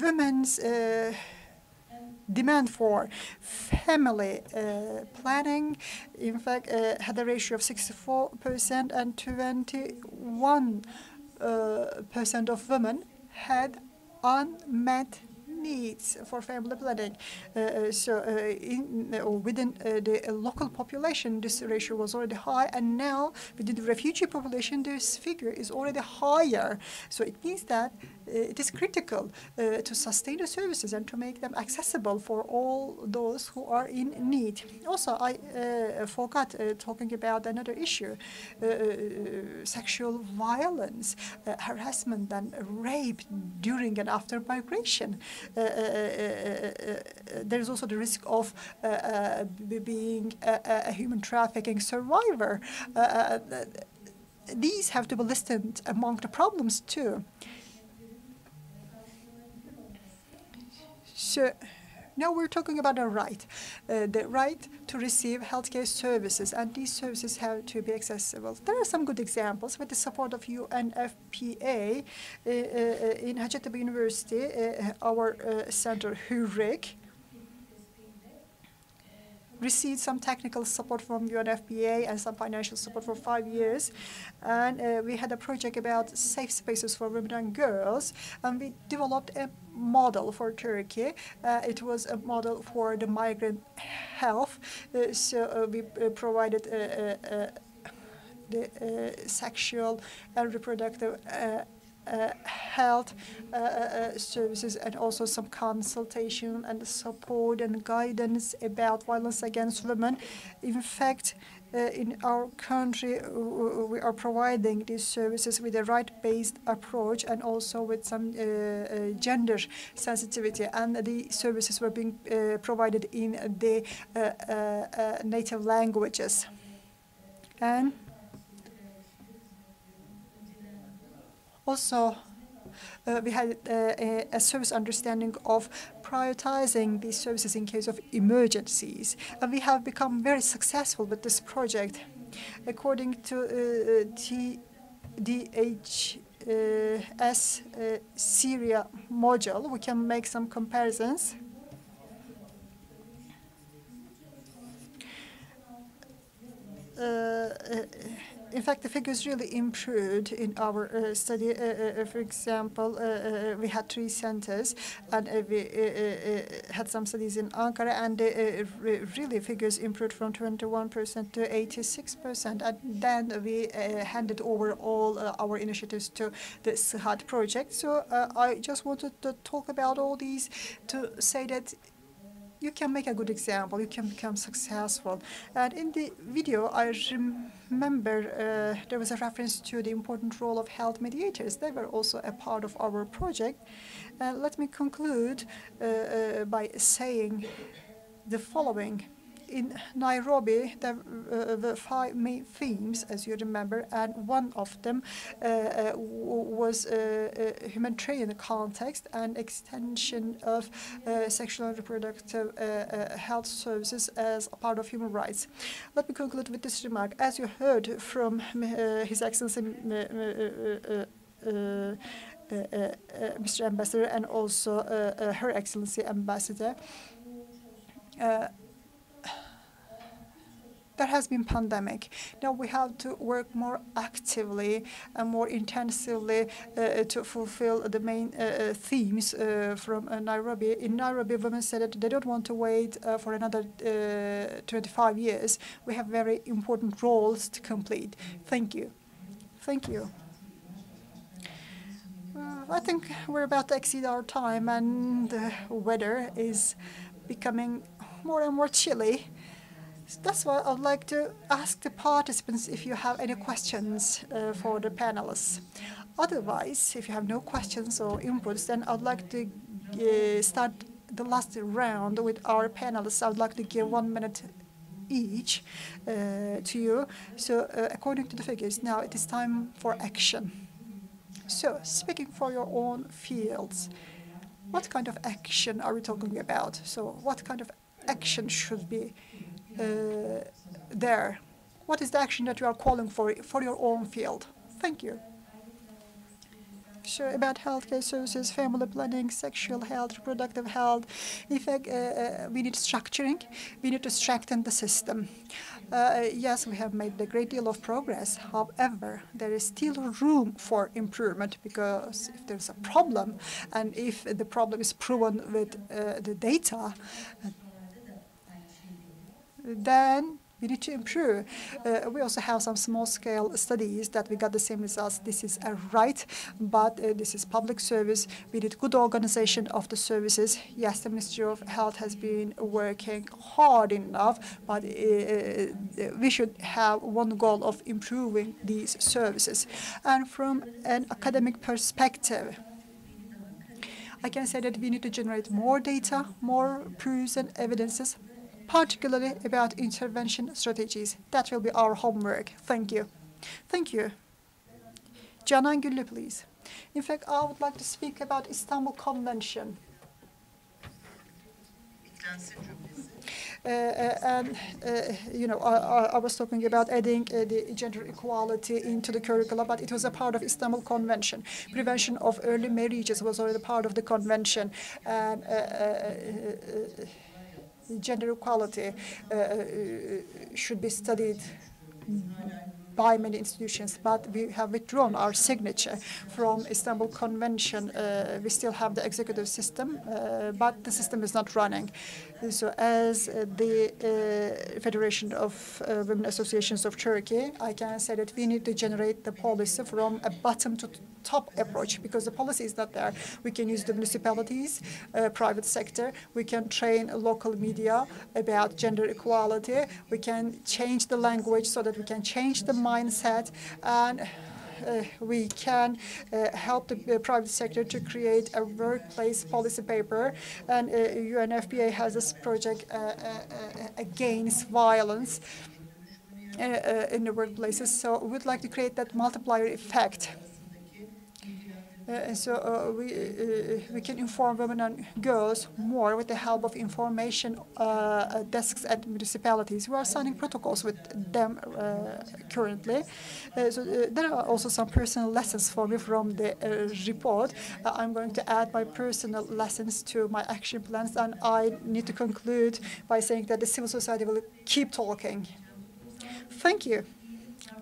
Speaker 4: women's demand for family planning, in fact, had a ratio of 64%, and 21% of women had unmet needs for family planning. Within the local population, this ratio was already high, and now within the refugee population, this figure is already higher. So it means that it is critical to sustain the services and to make them accessible for all those who are in need. Also, I forgot talking about another issue, sexual violence, harassment and rape during and after migration. There is also the risk of being a human trafficking survivor. These have to be listed among the problems too. So now we're talking about the right to receive healthcare services, and these services have to be accessible. There are some good examples with the support of UNFPA in Hacettepe University, our center, HÜREK, received some technical support from UNFPA and some financial support for 5 years. And we had a project about safe spaces for women and girls. And we developed a model for Turkey. It was a model for the migrant health. We provided the sexual and reproductive health services, and also some consultation and support and guidance about violence against women. In fact, in our country, we are providing these services with a right-based approach and also with some gender sensitivity, and the services were being provided in the native languages. And also, we had a service understanding of prioritizing these services in case of emergencies. And we have become very successful with this project. According to DHS Syria module, we can make some comparisons. In fact, the figures really improved in our study. For example, we had 3 centers, and we had some studies in Ankara, and really figures improved from 21% to 86%. And then we handed over all our initiatives to the Sıhhat project. So I just wanted to talk about all these to say that you can make a good example, you can become successful. And in the video, I remember there was a reference to the important role of health mediators. They were also a part of our project. Let me conclude by saying the following. In Nairobi, there were 5 main themes, as you remember, and one of them was humanitarian context and extension of sexual and reproductive health services as a part of human rights. Let me conclude with this remark. As you heard from His Excellency Mr. Ambassador and also Her Excellency Ambassador, there has been pandemic. Now we have to work more actively and more intensively to fulfill the main themes from Nairobi. In Nairobi, women said that they don't want to wait for another 25 years. We have very important roles to complete. Thank you. Thank you. I think we're about to exceed our time, and the weather is becoming more and more chilly. That's why I'd like to ask the participants if you have any questions for the panelists. Otherwise, if you have no questions or inputs, then I'd like to start the last round with our panelists. I would like to give 1 minute each to you. So according to the figures, now it is time for action. So speaking for your own fields, what kind of action are we talking about? So what kind of action should be there? What is the action that you are calling for your own field? Thank you. Sure, about healthcare services, family planning, sexual health, reproductive health. In fact, we need structuring. We need to strengthen the system. Yes, we have made a great deal of progress. However, there is still room for improvement, because if there's a problem, and if the problem is proven with the data, then we need to improve. We also have some small-scale studies that we got the same results. This is a right, but this is public service. We need good organization of the services. Yes, the Ministry of Health has been working hard enough, but we should have one goal of improving these services. And from an academic perspective, I can say that we need to generate more data, more proofs and evidences, particularly about intervention strategies. That will be our homework. Thank you. Thank you. Canan Güllü, please. In fact, I would like to speak about Istanbul Convention. I was talking about adding the gender equality into the curricula, but it was a part of Istanbul Convention. Prevention of early marriages was already part of the convention. And gender equality should be studied by many institutions, but we have withdrawn our signature from Istanbul Convention. We still have the executive system, but the system is not running. So as the Federation of Women Associations of Turkey, I can say that we need to generate the policy from a bottom to top approach, because the policy is not there. We can use the municipalities, private sector. We can train local media about gender equality. We can change the language so that we can change the mindset, and we can help the private sector to create a workplace policy paper. And UNFPA has this project against violence in the workplaces. So we'd like to create that multiplier effect. We can inform women and girls more with the help of information desks at municipalities. We are signing protocols with them currently. There are also some personal lessons for me from the report. I'm going to add my personal lessons to my action plans, and I need to conclude by saying that the civil society will keep talking. Thank you.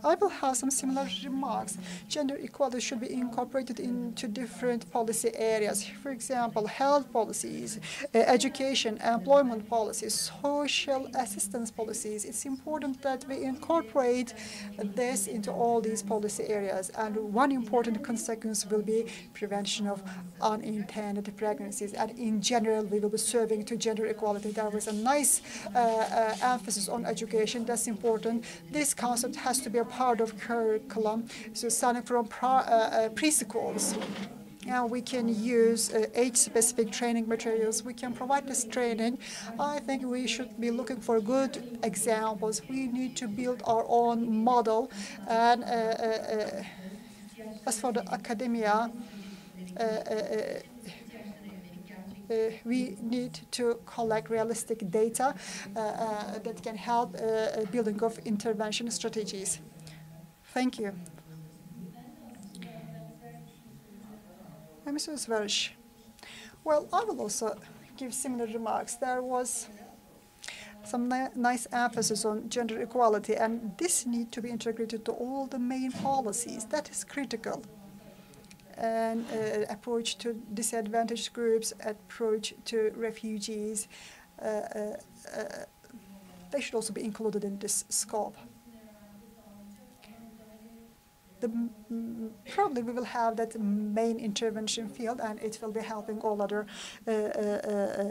Speaker 4: I will have some similar remarks. Gender equality should be incorporated into different policy areas. For example, health policies, education, employment policies, social assistance policies. It's important that we incorporate this into all these policy areas. And one important consequence will be prevention of unintended pregnancies. And in general, we will be serving to gender equality. There was a nice emphasis on education. That's important. This concept has to be a part of curriculum, so starting from preschools. And we can use age-specific training materials. We can provide this training. I think we should be looking for good examples. We need to build our own model. And as for the academia, we need to collect realistic data that can help building of intervention strategies. Thank you. Mrs. Welsh. Well, I will also give similar remarks. There was some nice emphasis on gender equality, and this needs to be integrated to all the main policies. That is critical. And approach to disadvantaged groups, approach to refugees, they should also be included in this scope. Probably we will have that main intervention field, and it will be helping all other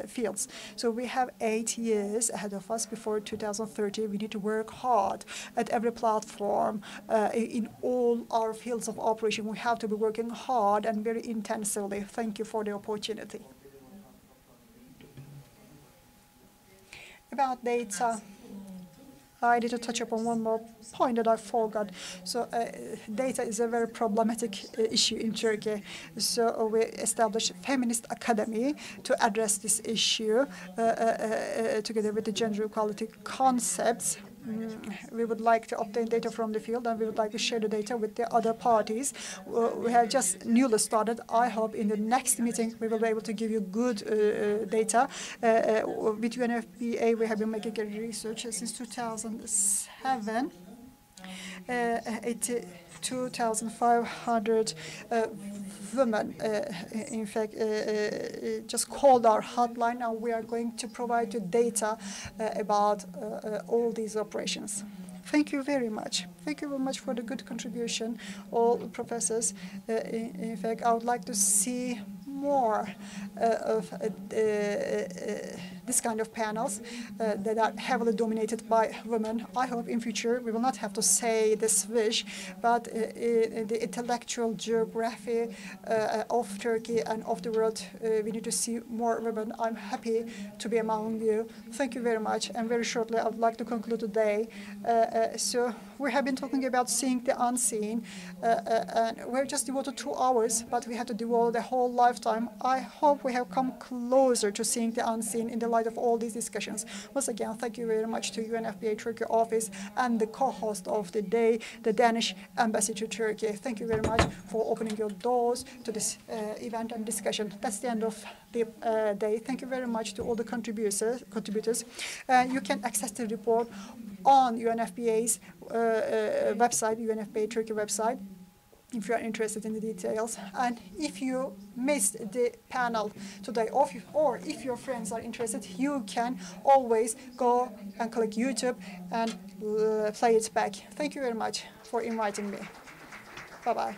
Speaker 4: fields. So we have 8 years ahead of us before 2030. We need to work hard at every platform in all our fields of operation. We have to be working hard and very intensively. Thank you for the opportunity. About data, I need to touch upon one more point that I forgot. So data is a very problematic issue in Turkey. So we established Feminist Academy to address this issue together with the gender equality concepts. We would like to obtain data from the field, and we would like to share the data with the other parties. We have just newly started. I hope in the next meeting we will be able to give you good data. With UNFPA, we have been making a research since 2007. 2,500 women, in fact, just called our hotline, and we are going to provide you data about all these operations. Thank you very much. Thank you very much for the good contribution, all professors. In fact, I would like to see more of this kind of panels that are heavily dominated by women. I hope in future we will not have to say this wish, but in the intellectual geography of Turkey and of the world, we need to see more women. I'm happy to be among you. Thank you very much. And very shortly, I would like to conclude today. So we have been talking about seeing the unseen, and we're just devoted 2 hours, but we have to devote the whole lifetime. I hope we have come closer to seeing the unseen in the light of all these discussions. Once again, thank you very much to UNFPA Turkey office and the co-host of the day, the Danish Embassy to Turkey. Thank you very much for opening your doors to this event and discussion. That's the end of the day. Thank you very much to all the contributors. You can access the report on UNFPA's website, UNFPA Turkey website, if you are interested in the details. And if you missed the panel today, or if your friends are interested, you can always go and click YouTube and play it back. Thank you very much for inviting me. Bye-bye.